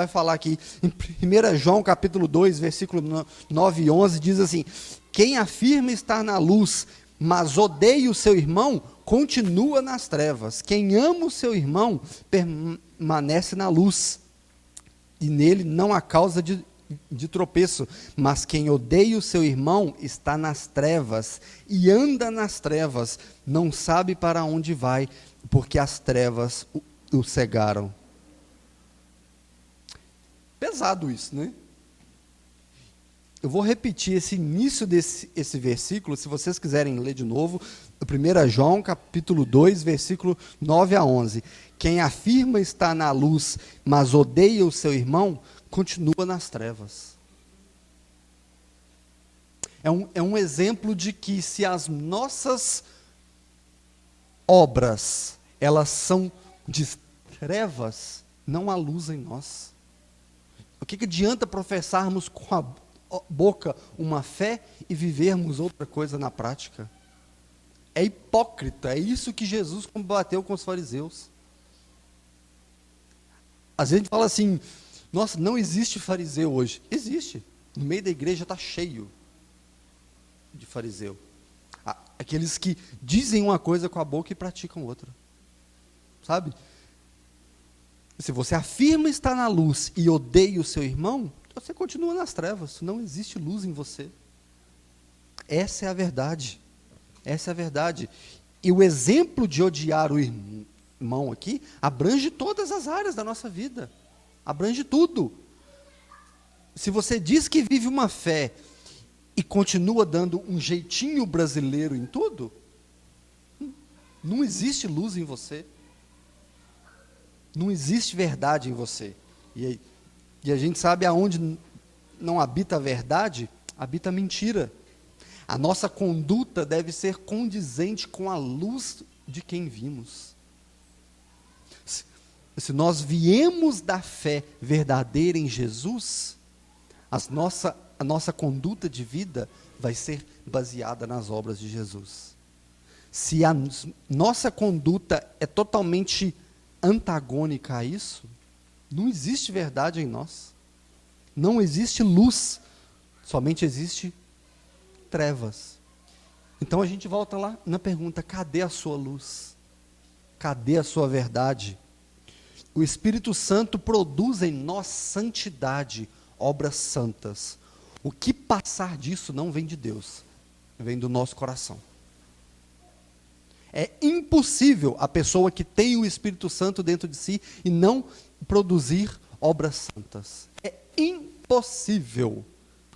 falar aqui. Em 1 João capítulo 2, versículo 9 e 11, diz assim: quem afirma estar na luz, mas odeia o seu irmão, continua nas trevas. Quem ama o seu irmão, permanece na luz, e nele não há causa de tropeço. Mas quem odeia o seu irmão está nas trevas, e anda nas trevas, não sabe para onde vai, porque as trevas o cegaram. Pesado isso, né? Eu vou repetir esse início desse versículo, se vocês quiserem ler de novo, 1 João capítulo 2, versículo 9 a 11. Quem afirma estar na luz, mas odeia o seu irmão, continua nas trevas. É um exemplo de que se as nossas obras, elas são de trevas, não há luz em nós. O que adianta professarmos com a boca uma fé e vivermos outra coisa na prática? É hipócrita, é isso que Jesus combateu com os fariseus. Às vezes a gente fala assim: nossa, não existe fariseu hoje. Existe, no meio da igreja está cheio de fariseu. Aqueles que dizem uma coisa com a boca e praticam outra, sabe? Se você afirma estar na luz e odeia o seu irmão, você continua nas trevas, não existe luz em você. Essa é a verdade. Essa é a verdade. E o exemplo de odiar o irmão aqui abrange todas as áreas da nossa vida. Abrange tudo. Se você diz que vive uma fé e continua dando um jeitinho brasileiro em tudo, não existe luz em você. Não existe verdade em você. E a gente sabe aonde não habita a verdade, habita a mentira. A nossa conduta deve ser condizente com a luz de quem vimos. Se nós viemos da fé verdadeira em Jesus, a nossa conduta de vida vai ser baseada nas obras de Jesus. Se a nossa conduta é totalmente antagônica a isso, não existe verdade em nós. Não existe luz, somente existe trevas. Então a gente volta lá na pergunta: cadê a sua luz? Cadê a sua verdade? O Espírito Santo produz em nós santidade, obras santas. O que passar disso não vem de Deus, vem do nosso coração. É impossível a pessoa que tem o Espírito Santo dentro de si e não produzir obras santas. É impossível,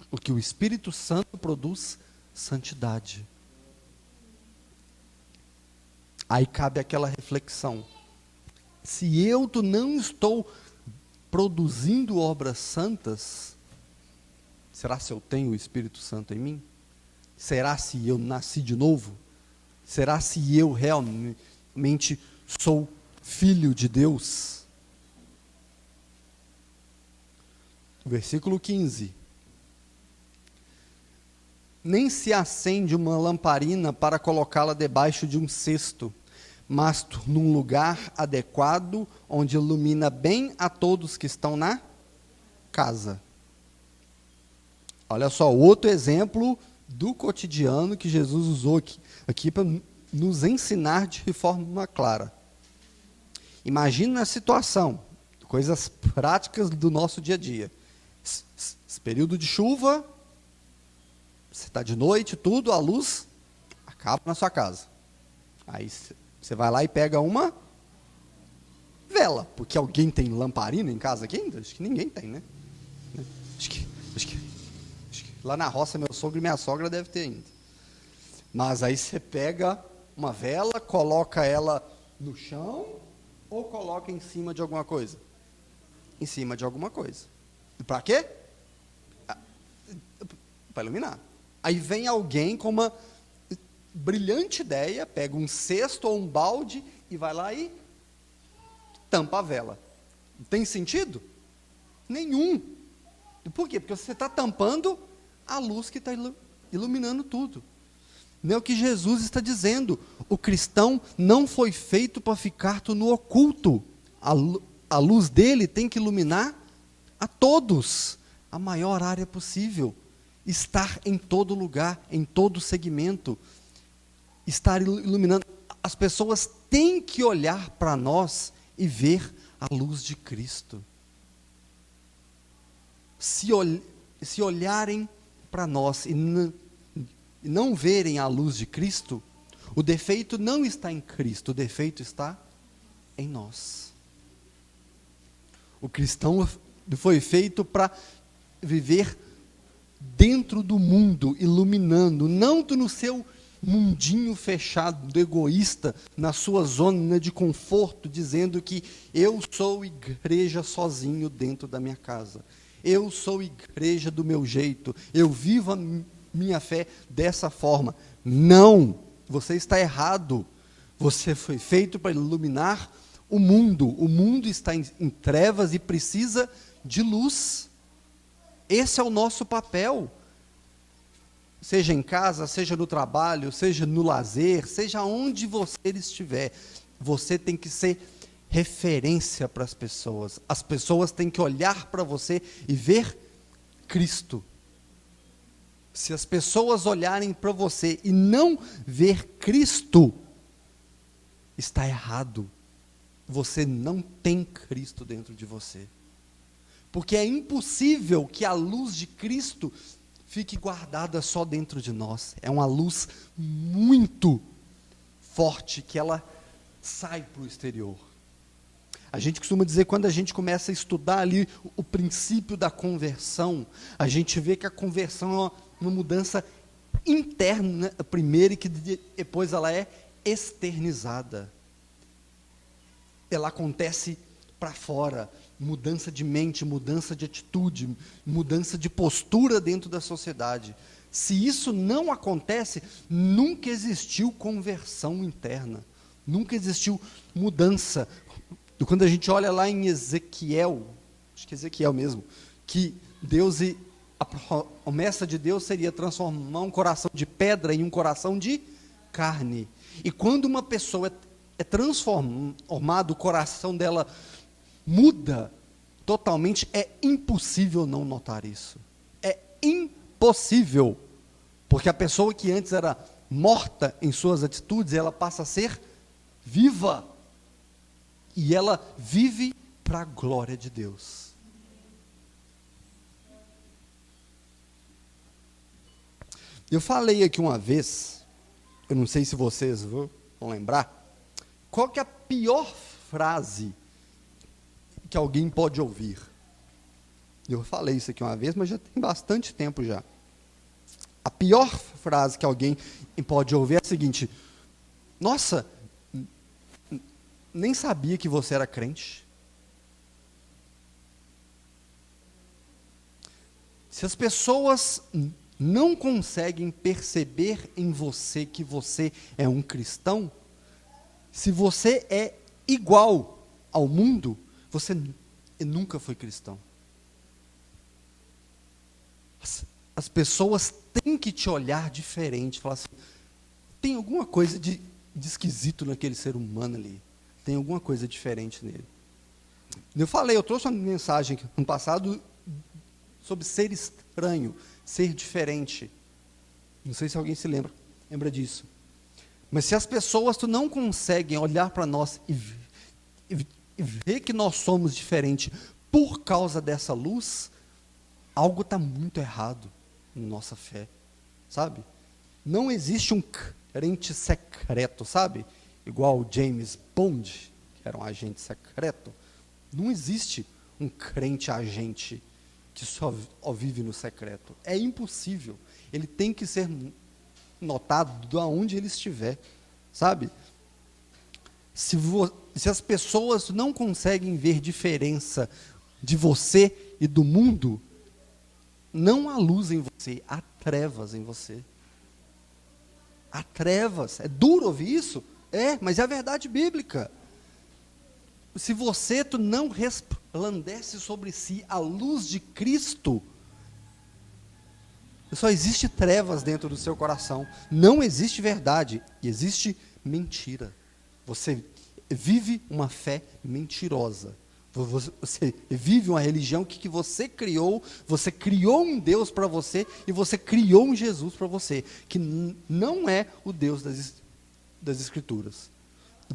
porque o Espírito Santo produz santidade. Aí cabe aquela reflexão: se eu não estou produzindo obras santas, será se eu tenho o Espírito Santo em mim? Será se eu nasci de novo? Será se eu realmente sou filho de Deus? Versículo 15. Nem se acende uma lamparina para colocá-la debaixo de um cesto, mas num lugar adequado, onde ilumina bem a todos que estão na casa. Olha só, outro exemplo do cotidiano que Jesus usou aqui para nos ensinar de forma clara. Imagina a situação, coisas práticas do nosso dia a dia. Esse período de chuva, você está de noite, tudo, a luz acaba na sua casa. Aí você vai lá e pega uma vela, porque alguém tem lamparina em casa aqui ainda? Acho que ninguém tem, né? Acho que lá na roça meu sogro e minha sogra devem ter ainda. Mas aí você pega uma vela, coloca ela no chão ou coloca em cima de alguma coisa? Em cima de alguma coisa. E para quê? Para iluminar. Aí vem alguém com uma brilhante ideia, pega um cesto ou um balde e vai lá e tampa a vela. Tem sentido? Nenhum. Por quê? Porque você está tampando a luz que está iluminando tudo. Não é o que Jesus está dizendo. O cristão não foi feito para ficar no oculto. A luz dele tem que iluminar a todos, a maior área possível. Estar em todo lugar, em todo segmento. Estar iluminando. As pessoas têm que olhar para nós e ver a luz de Cristo. Se olharem para nós e não verem a luz de Cristo, o defeito não está em Cristo, o defeito está em nós. O cristão foi feito para viver dentro do mundo, iluminando, não no seu mundinho fechado, egoísta, na sua zona de conforto, dizendo que eu sou igreja sozinho dentro da minha casa. Eu sou igreja do meu jeito, eu vivo a minha fé dessa forma. Não, você está errado. Você foi feito para iluminar o mundo está em trevas e precisa de luz. Esse é o nosso papel. Seja em casa, seja no trabalho, seja no lazer, seja onde você estiver, você tem que ser referência para as pessoas. As pessoas têm que olhar para você e ver Cristo. Se as pessoas olharem para você e não ver Cristo, está errado. Você não tem Cristo dentro de você. Porque é impossível que a luz de Cristo fique guardada só dentro de nós. É uma luz muito forte que ela sai para o exterior. A gente costuma dizer, quando a gente começa a estudar ali o princípio da conversão, a gente vê que a conversão é uma mudança interna, primeiro, e que depois ela é externizada. Ela acontece para fora, mudança de mente, mudança de atitude, mudança de postura dentro da sociedade. Se isso não acontece, nunca existiu conversão interna, nunca existiu mudança. Quando a gente olha lá em Ezequiel, acho que é Ezequiel mesmo, que a promessa de Deus seria transformar um coração de pedra em um coração de carne. E quando uma pessoa é transformada, o coração dela muda totalmente, é impossível não notar isso. É impossível. Porque a pessoa que antes era morta em suas atitudes, ela passa a ser viva. E ela vive para a glória de Deus. Eu falei aqui uma vez, eu não sei se vocês vão lembrar, qual que é a pior frase que alguém pode ouvir? Eu falei isso aqui uma vez, mas já tem bastante tempo já. A pior frase que alguém pode ouvir é a seguinte: nossa, nem sabia que você era crente. Se as pessoas não conseguem perceber em você que você é um cristão, se você é igual ao mundo, você nunca foi cristão. As pessoas têm que te olhar diferente, falar assim, tem alguma coisa de esquisito naquele ser humano ali, tem alguma coisa diferente nele. Eu trouxe uma mensagem no passado sobre ser estranho, ser diferente. Não sei se alguém se lembra disso. Mas se as pessoas não conseguem olhar para nós e ver que nós somos diferentes por causa dessa luz, algo está muito errado na nossa fé, sabe? Não existe um crente secreto, sabe? Igual o James Bond, que era um agente secreto. Não existe um crente agente que só vive no secreto. É impossível. Ele tem que ser notado de onde ele estiver, sabe? Se as pessoas não conseguem ver diferença de você e do mundo, não há luz em você, há trevas em você. Há trevas. É duro ouvir isso? É, mas é a verdade bíblica. Se você não resplandece sobre si a luz de Cristo, só existe trevas dentro do seu coração. Não existe verdade, existe mentira. Você vive uma fé mentirosa. Você vive uma religião que você criou um Deus para você, e você criou um Jesus para você, que não é o Deus das Escrituras.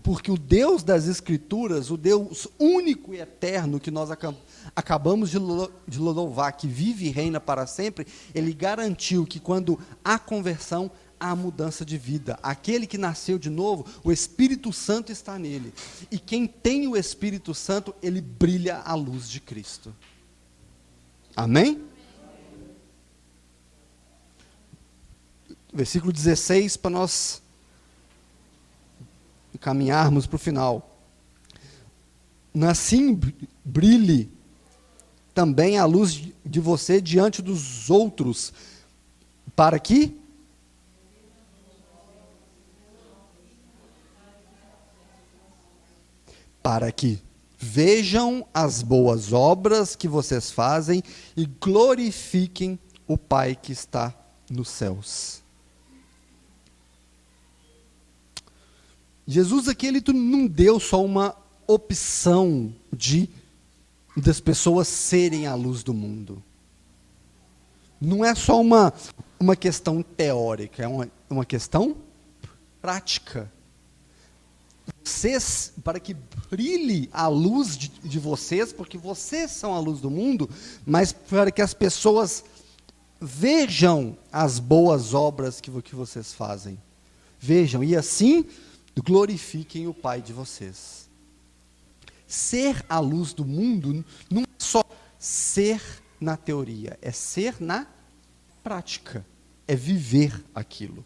Porque o Deus das Escrituras, o Deus único e eterno que nós acabamos de louvar, que vive e reina para sempre, ele garantiu que quando há conversão, há mudança de vida. Aquele que nasceu de novo, o Espírito Santo está nele. E quem tem o Espírito Santo, ele brilha à luz de Cristo. Amém? Versículo 16, para nós caminharmos para o final. Assim brilhe também a luz de você diante dos outros, para que vejam as boas obras que vocês fazem e glorifiquem o Pai que está nos céus. Jesus aqui, ele não deu só uma opção das pessoas serem a luz do mundo. Não é só uma questão teórica, é uma questão prática. Vocês, para que brilhe a luz de vocês, porque vocês são a luz do mundo, mas para que as pessoas vejam as boas obras que vocês fazem. Vejam, e assim glorifiquem o Pai de vocês. Ser a luz do mundo não é só ser na teoria, é ser na prática, é viver aquilo.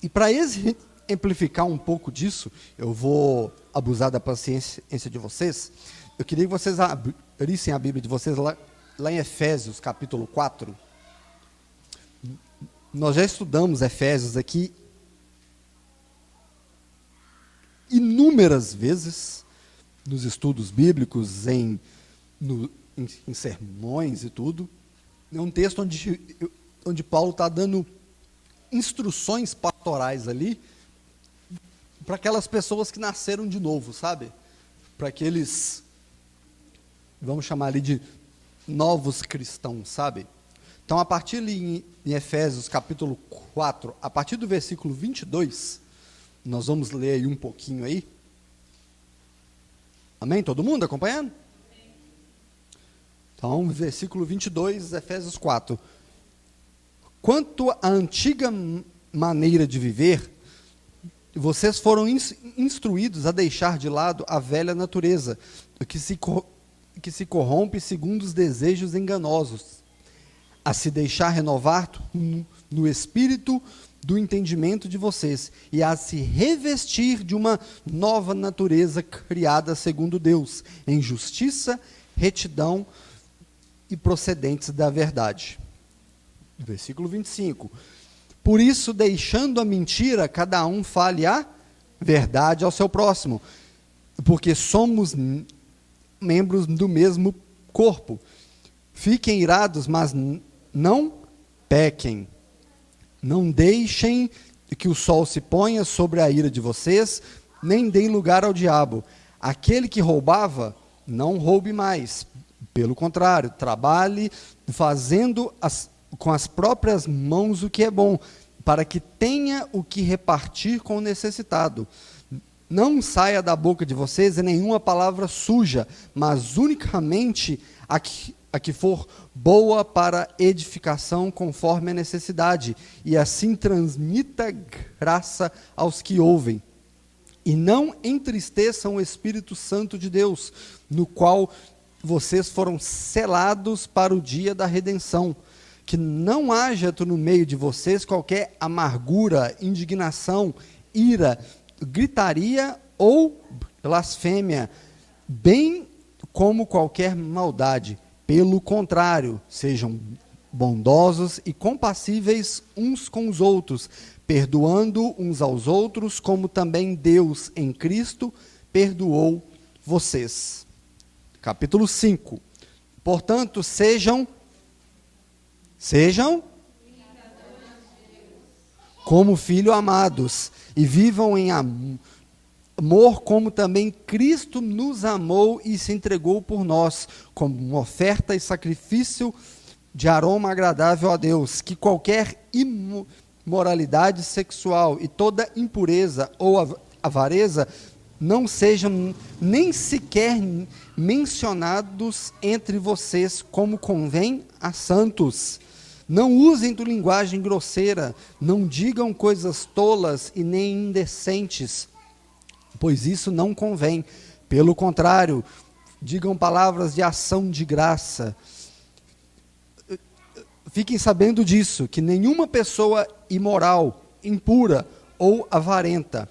E para exemplificar um pouco disso, eu vou abusar da paciência de vocês. Eu queria que vocês abrissem a Bíblia de vocês lá em Efésios, capítulo 4. Nós já estudamos Efésios aqui inúmeras vezes, nos estudos bíblicos, em sermões e tudo. É um texto onde Paulo está dando instruções pastorais ali, para aquelas pessoas que nasceram de novo, sabe? Para aqueles, vamos chamar ali de novos cristãos, sabe? Então, a partir ali em Efésios, capítulo 4, a partir do versículo 22, nós vamos ler aí um pouquinho aí. Amém? Todo mundo acompanhando? Então, versículo 22, Efésios 4. Quanto à antiga maneira de viver, vocês foram instruídos a deixar de lado a velha natureza, que se corrompe segundo os desejos enganosos, a se deixar renovar no espírito do entendimento de vocês, e a se revestir de uma nova natureza criada segundo Deus, em justiça, retidão e procedentes da verdade. Versículo 25. Por isso, deixando a mentira, cada um fale a verdade ao seu próximo, porque somos membros do mesmo corpo. Fiquem irados, mas não pequem. Não deixem que o sol se ponha sobre a ira de vocês, nem deem lugar ao diabo. Aquele que roubava, não roube mais. Pelo contrário, trabalhe fazendo com as próprias mãos o que é bom, para que tenha o que repartir com o necessitado. Não saia da boca de vocês nenhuma palavra suja, mas unicamente a que for boa para edificação conforme a necessidade, e assim transmita graça aos que ouvem. E não entristeçam o Espírito Santo de Deus, no qual vocês foram selados para o dia da redenção. Que não haja no meio de vocês qualquer amargura, indignação, ira, gritaria ou blasfêmia, bem como qualquer maldade. Pelo contrário, sejam bondosos e compassíveis uns com os outros, perdoando uns aos outros, como também Deus em Cristo perdoou vocês. Capítulo 5. Portanto, sejam como filhos amados, e vivam em amor, como também Cristo nos amou e se entregou por nós, como uma oferta e sacrifício de aroma agradável a Deus. Que qualquer imoralidade sexual e toda impureza ou avareza não sejam nem sequer mencionados entre vocês, como convém a santos. Não usem de linguagem grosseira, não digam coisas tolas e nem indecentes, pois isso não convém. Pelo contrário, digam palavras de ação de graça. Fiquem sabendo disso, que nenhuma pessoa imoral, impura ou avarenta,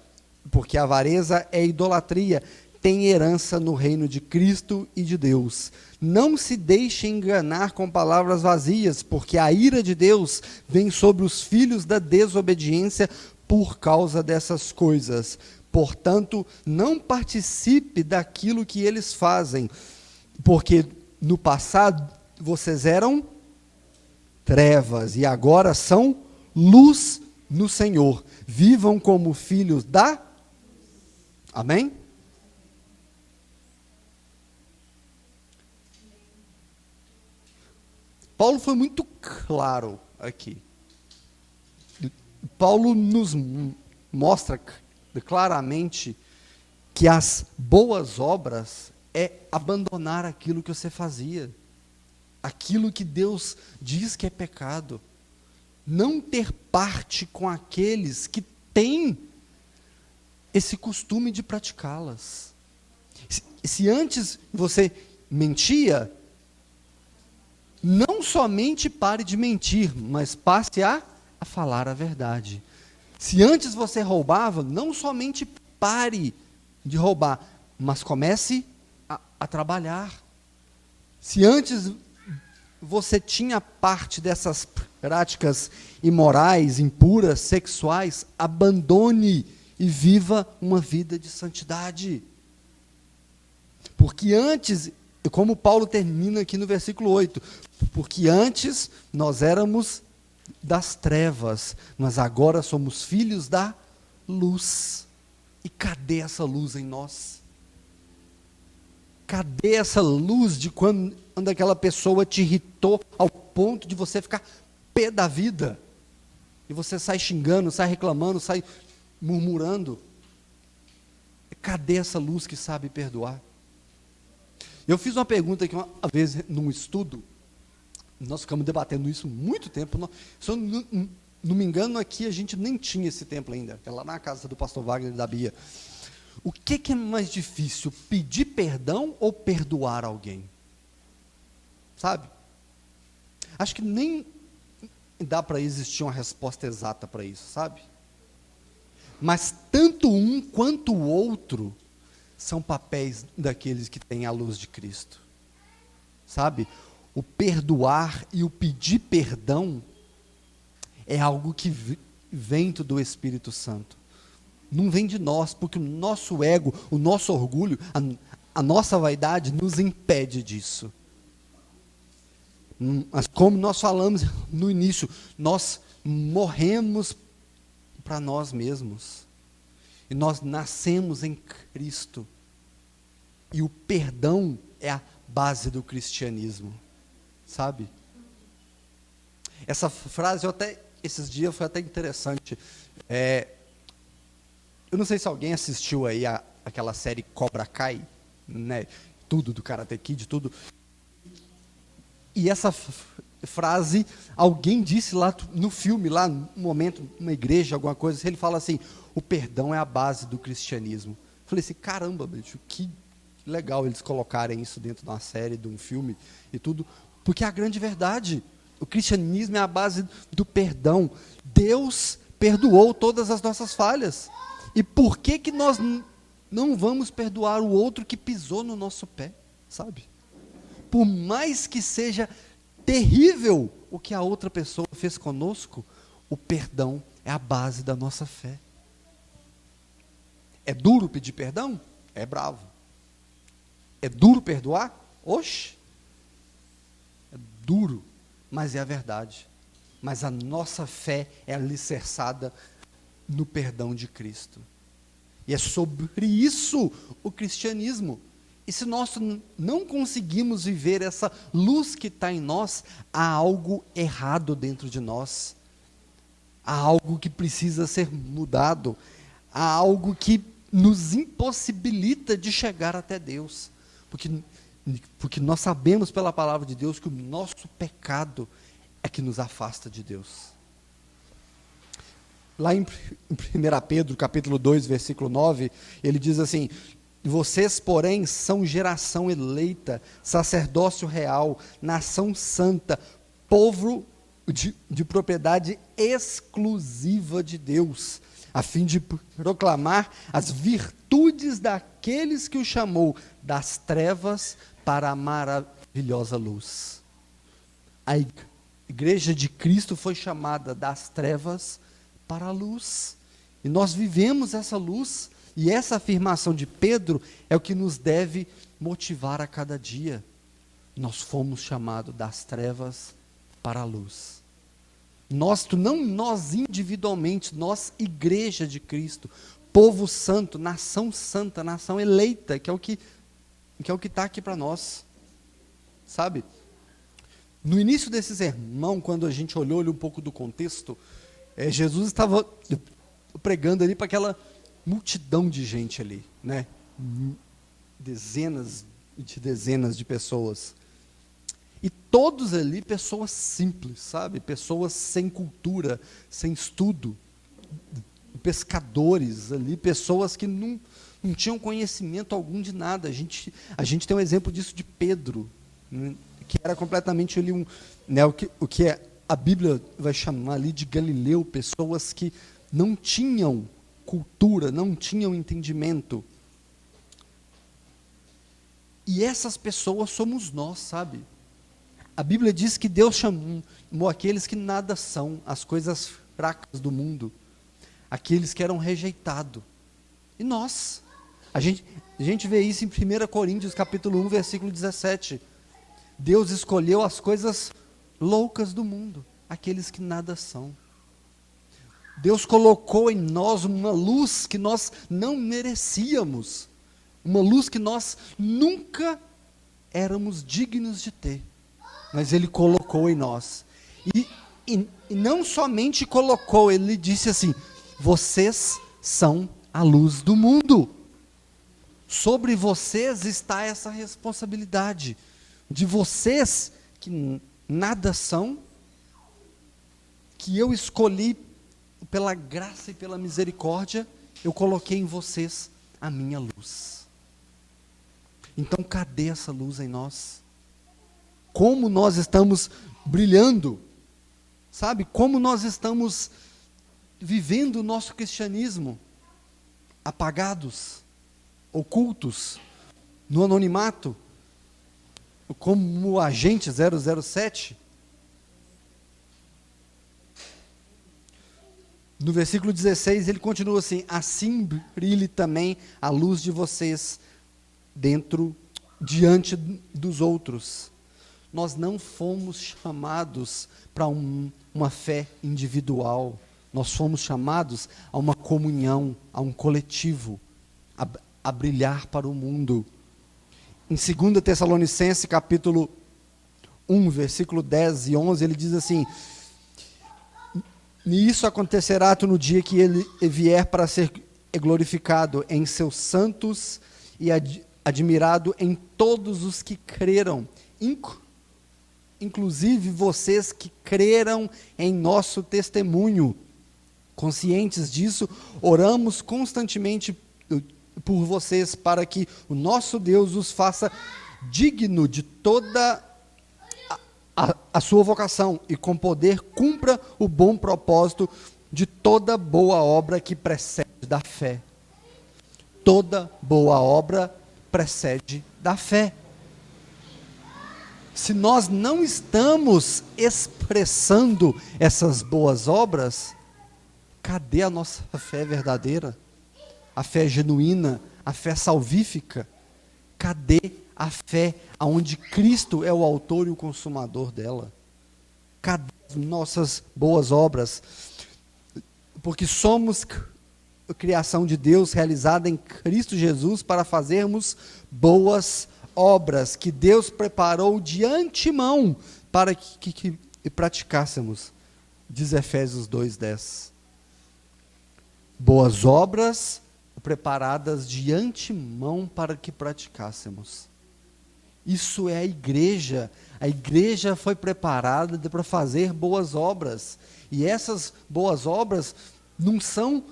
porque a avareza é idolatria, tem herança no reino de Cristo e de Deus. Não se deixe enganar com palavras vazias, porque a ira de Deus vem sobre os filhos da desobediência por causa dessas coisas. Portanto, não participe daquilo que eles fazem, porque no passado vocês eram trevas e agora são luz no Senhor. Vivam como filhos da... Amém? Paulo foi muito claro aqui. Paulo nos mostra claramente que as boas obras é abandonar aquilo que você fazia, aquilo que Deus diz que é pecado, não ter parte com aqueles que têm esse costume de praticá-las. Se antes você mentia, não somente pare de mentir, mas passe a falar a verdade. Se antes você roubava, não somente pare de roubar, mas comece a trabalhar. Se antes você tinha parte dessas práticas imorais, impuras, sexuais, abandone e viva uma vida de santidade. Porque antes, como Paulo termina aqui no versículo 8, porque antes nós éramos das trevas, mas agora somos filhos da luz. E cadê essa luz em nós? Cadê essa luz de quando aquela pessoa te irritou ao ponto de você ficar pé da vida? E você sai xingando, sai reclamando, sai murmurando. Cadê essa luz que sabe perdoar? Eu fiz uma pergunta aqui uma vez num estudo, nós ficamos debatendo isso muito tempo. Se eu não me engano, aqui a gente nem tinha esse templo ainda, é lá na casa do pastor Wagner e da Bia. O que é mais difícil, pedir perdão ou perdoar alguém? Sabe? Acho que nem dá para existir uma resposta exata para isso, sabe? Mas tanto um quanto o outro são papéis daqueles que têm a luz de Cristo. Sabe? O perdoar e o pedir perdão é algo que vem do Espírito Santo. não vem de nós, porque o nosso ego, o nosso orgulho, a nossa vaidade nos impede disso. Mas como nós falamos no início, nós morremos para nós mesmos. E nós nascemos em Cristo. E o perdão é a base do cristianismo. Sabe? Essa frase, esses dias foi até interessante. Eu não sei se alguém assistiu aí aquela série Cobra Kai, né? Tudo do Karate Kid, tudo. E essa frase, alguém disse lá no filme, lá no momento, numa igreja, alguma coisa, ele fala assim, o perdão é a base do cristianismo. Eu falei assim, caramba, bicho, que legal eles colocarem isso dentro de uma série, de um filme e tudo, porque é a grande verdade. O cristianismo é a base do perdão. Deus perdoou todas as nossas falhas. E por que nós não vamos perdoar o outro que pisou no nosso pé, sabe? Por mais que seja terrível o que a outra pessoa fez conosco, o perdão é a base da nossa fé. É duro pedir perdão? É bravo. É duro perdoar? Oxe! É duro, mas é a verdade. Mas a nossa fé é alicerçada no perdão de Cristo. E é sobre isso o cristianismo. E se nós não conseguimos viver essa luz que está em nós, há algo errado dentro de nós. Há algo que precisa ser mudado. Há algo que nos impossibilita de chegar até Deus. Porque nós sabemos pela palavra de Deus que o nosso pecado é que nos afasta de Deus. Lá em 1 Pedro, capítulo 2, versículo 9, ele diz assim, vocês, porém, são geração eleita, sacerdócio real, nação santa, povo de propriedade exclusiva de Deus, a fim de proclamar as virtudes daqueles que o chamou das trevas para a maravilhosa luz. A igreja de Cristo foi chamada das trevas para a luz. E nós vivemos essa luz. E essa afirmação de Pedro é o que nos deve motivar a cada dia. Nós fomos chamados das trevas para a luz. Não nós individualmente, nós, igreja de Cristo, povo santo, nação santa, nação eleita, que é o que está aqui para nós. Sabe? No início desse sermão, quando a gente olhou um pouco do contexto, Jesus estava pregando ali para aquela multidão de gente ali, né? Dezenas de pessoas. E todos ali, pessoas simples, sabe? Pessoas sem cultura, sem estudo. Pescadores ali, pessoas que não tinham conhecimento algum de nada. A gente tem um exemplo disso de Pedro, né? Que era completamente ali o que a Bíblia vai chamar ali de Galileu, pessoas que não tinham cultura, não tinham entendimento. E essas pessoas somos nós, sabe? A Bíblia diz que Deus chamou aqueles que nada são, as coisas fracas do mundo, aqueles que eram rejeitados. E nós, a gente vê isso em 1 Coríntios capítulo 1, versículo 17. Deus escolheu as coisas loucas do mundo, aqueles que nada são. Deus colocou em nós uma luz que nós não merecíamos, uma luz que nós nunca éramos dignos de ter, mas Ele colocou em nós. E não somente colocou, Ele disse assim, vocês são a luz do mundo. Sobre vocês está essa responsabilidade, de vocês que nada são, que eu escolhi pela graça e pela misericórdia, eu coloquei em vocês a minha luz. Então, cadê essa luz em nós? Como nós estamos brilhando? Sabe? Como nós estamos vivendo o nosso cristianismo? Apagados, ocultos, no anonimato, como o agente 007? No versículo 16, ele continua assim: assim brilhe também a luz de vocês diante dos outros. Nós não fomos chamados para uma fé individual, nós fomos chamados a uma comunhão, a um coletivo, a brilhar para o mundo. Em 2 Tessalonicenses, capítulo 1, versículo 10 e 11, ele diz assim: e isso acontecerá no dia que ele vier para ser glorificado em seus santos e admirado em todos os que creram, inclusive vocês que creram em nosso testemunho. Conscientes disso, oramos constantemente por vocês, para que o nosso Deus os faça digno de toda a sua vocação e com poder cumpra o bom propósito de toda boa obra que precede da fé. Toda boa obra precede da fé. Se nós não estamos expressando essas boas obras, cadê a nossa fé verdadeira? A fé genuína, a fé salvífica? Cadê a fé onde Cristo é o autor e o consumador dela? Cadê as nossas boas obras? Porque somos criação de Deus realizada em Cristo Jesus para fazermos boas obras que Deus preparou de antemão para que praticássemos. Diz Efésios 2:10. Boas obras preparadas de antemão para que praticássemos. Isso é a igreja. A igreja foi preparada para fazer boas obras. E essas boas obras não são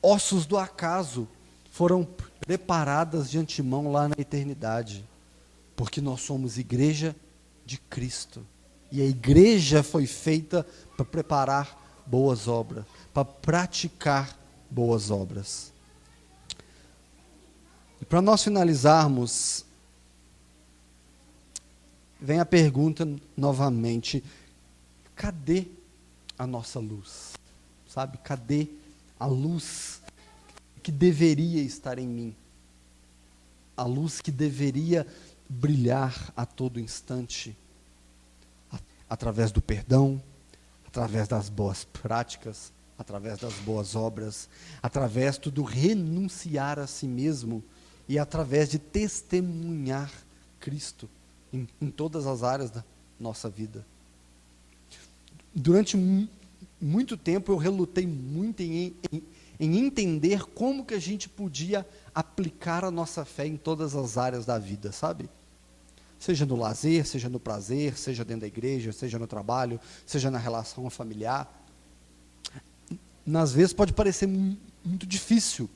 ossos do acaso. Foram preparadas de antemão lá na eternidade. Porque nós somos igreja de Cristo. E a igreja foi feita para preparar boas obras, para praticar boas obras. E para nós finalizarmos, vem a pergunta novamente: cadê a nossa luz? Sabe, cadê a luz que deveria estar em mim? A luz que deveria brilhar a todo instante, através do perdão, através das boas práticas, através das boas obras, através do renunciar a si mesmo e através de testemunhar Cristo em todas as áreas da nossa vida. Durante muito tempo eu relutei muito em entender como que a gente podia aplicar a nossa fé em todas as áreas da vida, sabe? Seja no lazer, seja no prazer, seja dentro da igreja, seja no trabalho, seja na relação familiar. Às vezes pode parecer muito difícil,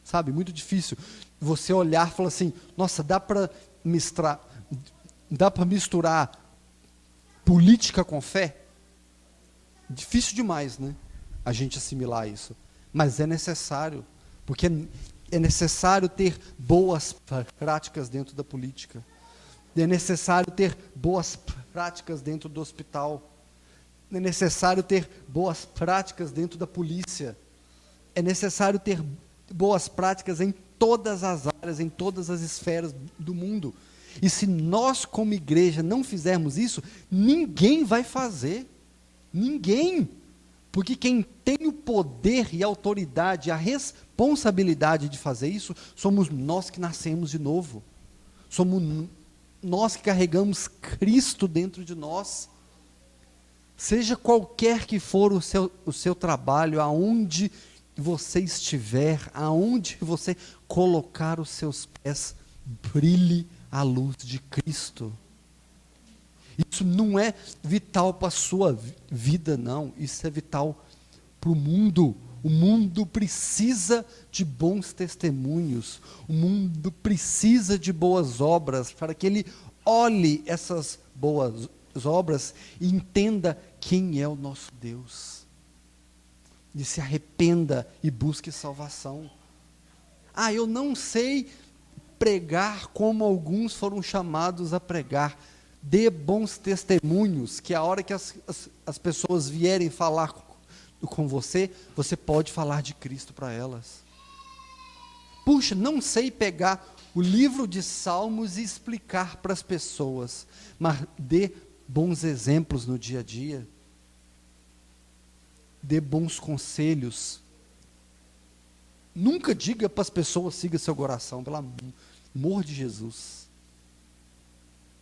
sabe? Muito difícil. Você olhar e falar assim: nossa, dá para misturar política com fé? Difícil demais, né? A gente assimilar isso. Mas é necessário, porque é necessário ter boas práticas dentro da política. É necessário ter boas práticas dentro do hospital. É necessário ter boas práticas dentro da polícia. É necessário ter boas práticas em todas as áreas, em todas as esferas do mundo. E se nós, como igreja, não fizermos isso, ninguém vai fazer. Ninguém. Porque quem tem o poder e a autoridade, a responsabilidade de fazer isso, somos nós que nascemos de novo. Somos nós que carregamos Cristo dentro de nós. Seja qualquer que for o seu trabalho, aonde você estiver, aonde você colocar os seus pés, brilhe a luz de Cristo. Isso não é vital para a sua vida, não. Isso é vital para o mundo. O mundo precisa de bons testemunhos. O mundo precisa de boas obras, para que ele olhe essas boas obras e entenda quem é o nosso Deus. E se arrependa e busque salvação. Ah, eu não sei pregar como alguns foram chamados a pregar. Dê bons testemunhos, que a hora que as pessoas vierem falar com você, você pode falar de Cristo para elas. Puxa, não sei pegar o livro de Salmos e explicar para as pessoas, mas dê bons exemplos no dia a dia. Dê bons conselhos. Nunca diga para as pessoas, siga seu coração, pelo amor de Jesus.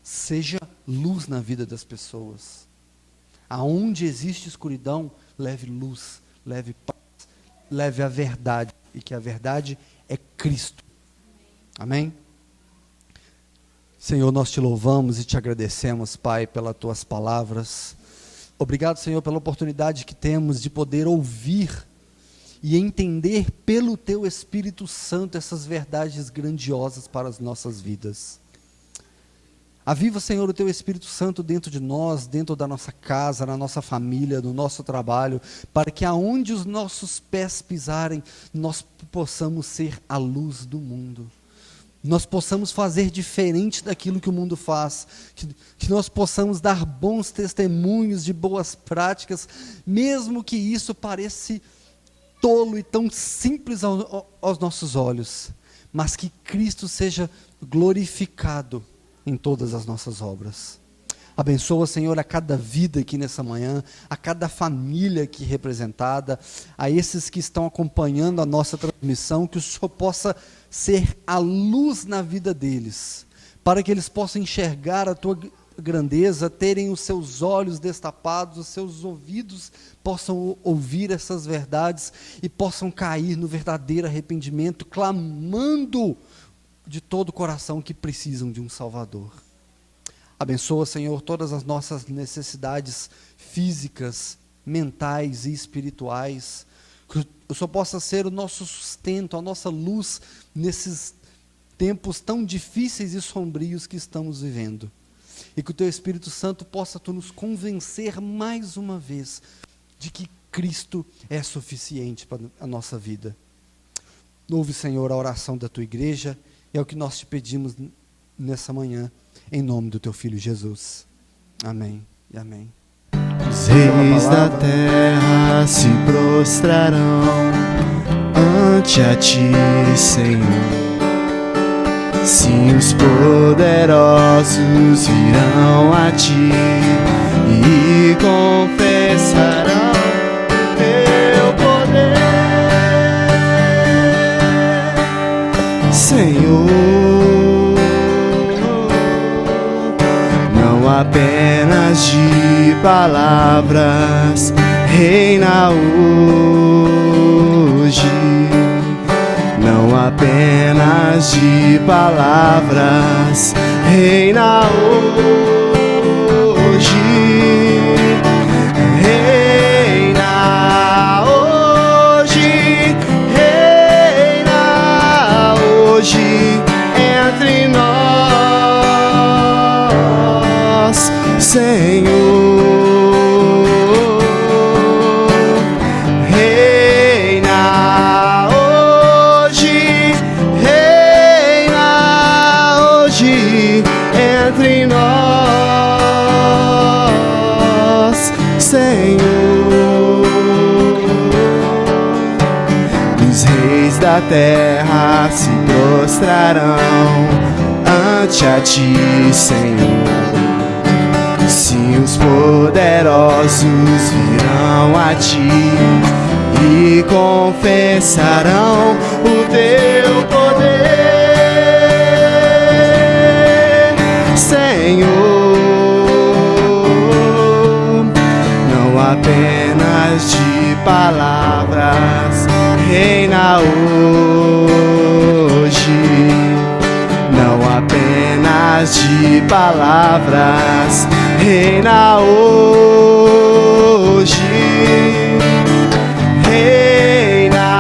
Seja luz na vida das pessoas. Aonde existe escuridão, leve luz, leve paz, leve a verdade, e que a verdade é Cristo. Amém? Senhor, nós te louvamos e te agradecemos, Pai, pelas tuas palavras. Obrigado, Senhor, pela oportunidade que temos de poder ouvir e entender pelo teu Espírito Santo essas verdades grandiosas para as nossas vidas. Aviva, Senhor, o teu Espírito Santo dentro de nós, dentro da nossa casa, na nossa família, no nosso trabalho, para que aonde os nossos pés pisarem, nós possamos ser a luz do mundo. Nós possamos fazer diferente daquilo que o mundo faz, que nós possamos dar bons testemunhos de boas práticas, mesmo que isso pareça tolo e tão simples aos nossos olhos, mas que Cristo seja glorificado em todas as nossas obras. Abençoa, Senhor, a cada vida aqui nessa manhã, a cada família aqui representada, a esses que estão acompanhando a nossa transmissão, que o Senhor possa ser a luz na vida deles, para que eles possam enxergar a tua grandeza, terem os seus olhos destapados, os seus ouvidos possam ouvir essas verdades e possam cair no verdadeiro arrependimento, clamando de todo o coração que precisam de um Salvador. Abençoa, Senhor, todas as nossas necessidades físicas, mentais e espirituais, que o Senhor possa ser o nosso sustento, a nossa luz nesses tempos tão difíceis e sombrios que estamos vivendo. E que o Teu Espírito Santo possa nos convencer mais uma vez de que Cristo é suficiente para a nossa vida. Ouve, Senhor, a oração da Tua igreja, é o que nós te pedimos nessa manhã, em nome do Teu Filho Jesus. Amém e amém. Os reis da terra se prostrarão ante a Ti, Senhor. Sim, os poderosos virão a Ti e confessarão Teu poder, Senhor. Não apenas de palavras reina hoje, não apenas de palavras reina hoje, reina hoje, reina hoje entre nós, Senhor. Entre nós, Senhor. Os reis da terra se prostrarão ante a Ti, Senhor. Sim, os poderosos virão a Ti e confessarão o Teu poder, Senhor. Não apenas de palavras reina hoje, não apenas de palavras reina hoje, reina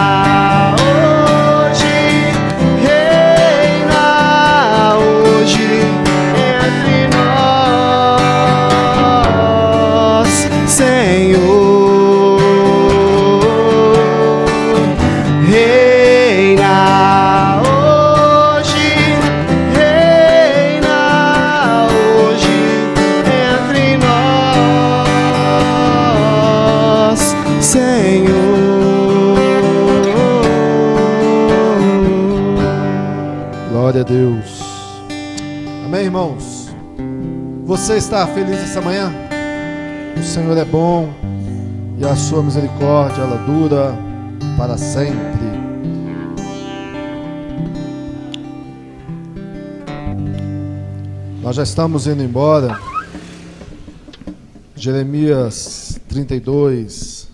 hoje, reina hoje entre nós, Senhor. Reina hoje, reina hoje entre nós, a Deus. Amém, irmãos? Você está feliz essa manhã? O Senhor é bom e a sua misericórdia, ela dura para sempre. Nós já estamos indo embora. Jeremias 32,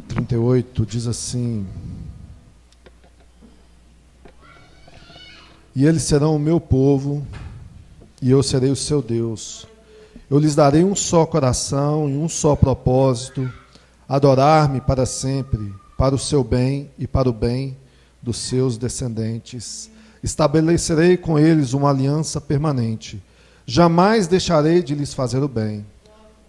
38 diz assim: e eles serão o meu povo, e eu serei o seu Deus. Eu lhes darei um só coração e um só propósito, adorar-me para sempre, para o seu bem e para o bem dos seus descendentes. Estabelecerei com eles uma aliança permanente. Jamais deixarei de lhes fazer o bem.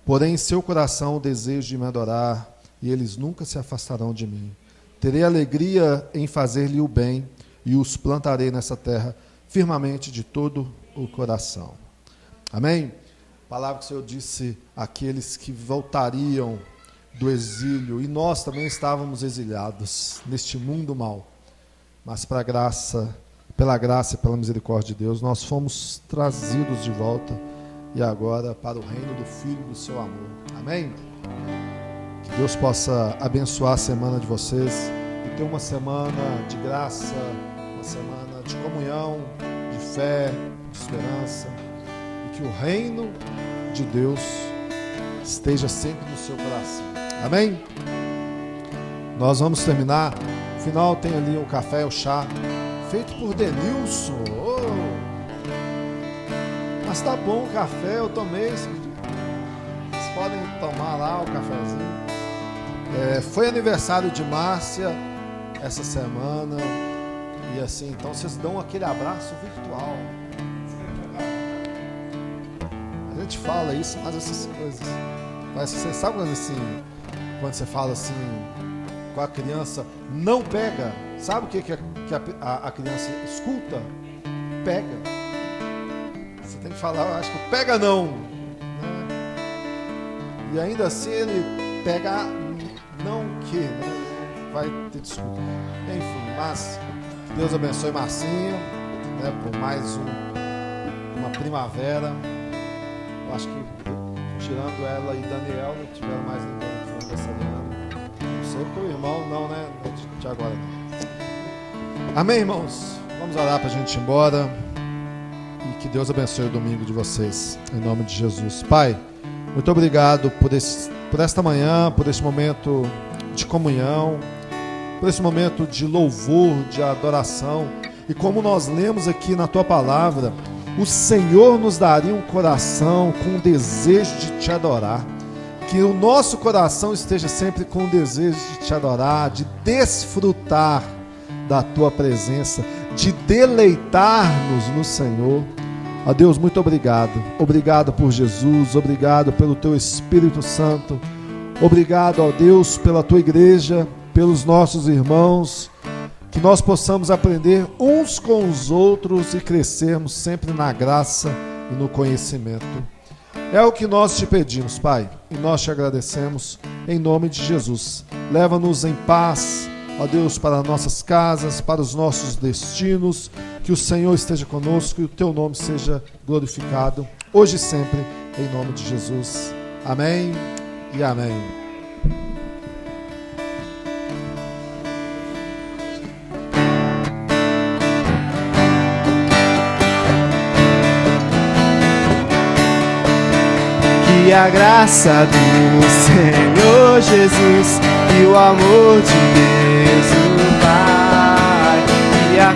Porém, em seu coração o desejo de me adorar, e eles nunca se afastarão de mim. Terei alegria em fazer-lhe o bem, e os plantarei nessa terra firmemente de todo o coração. Amém? Palavra que o Senhor disse àqueles que voltariam do exílio, e nós também estávamos exiliados neste mundo mau, mas pela graça e pela misericórdia de Deus, nós fomos trazidos de volta, e agora para o reino do Filho do seu amor. Amém? Que Deus possa abençoar a semana de vocês, e ter uma semana de graça, uma semana de comunhão, de fé, de esperança, e que o reino de Deus esteja sempre no seu coração. Amém? Nós vamos terminar. No final tem ali o café, o chá, feito por Denilson. Oh! Mas tá bom o café, eu tomei. Vocês podem tomar lá o cafezinho. Foi aniversário de Márcia essa semana. E assim, então vocês dão aquele abraço virtual. A gente fala isso, mas essas coisas. Mas você sabe assim, quando você fala assim com a criança, não pega. Sabe o que a criança escuta? Pega. Você tem que falar, eu acho que pega não. Né? E ainda assim ele pega não que, né? Vai ter desculpa. Enfim, mas Deus abençoe Marcinha, né, por mais uma primavera. Eu acho que tirando ela e Daniel, não tiveram mais ninguém aniversariando. Não sei porque o irmão não, né? De agora não. Amém, irmãos? Vamos orar para a gente ir embora. E que Deus abençoe o domingo de vocês. Em nome de Jesus. Pai, muito obrigado por esta manhã, por esse momento de comunhão, por esse momento de louvor, de adoração. E como nós lemos aqui na Tua Palavra, o Senhor nos daria um coração com o desejo de Te adorar. Que o nosso coração esteja sempre com o desejo de Te adorar, de desfrutar da Tua presença, de deleitar-nos no Senhor. Ó Deus, muito obrigado. Obrigado por Jesus, obrigado pelo Teu Espírito Santo. Obrigado, ó Deus, pela Tua igreja, pelos nossos irmãos. Que nós possamos aprender uns com os outros e crescermos sempre na graça e no conhecimento. É o que nós Te pedimos, Pai, e nós Te agradecemos em nome de Jesus. Leva-nos em paz, ó Deus, para nossas casas, para os nossos destinos. Que o Senhor esteja conosco e o Teu nome seja glorificado, hoje e sempre, em nome de Jesus. Amém e amém. Que a graça do Senhor Jesus e o amor de Deus o Pai e a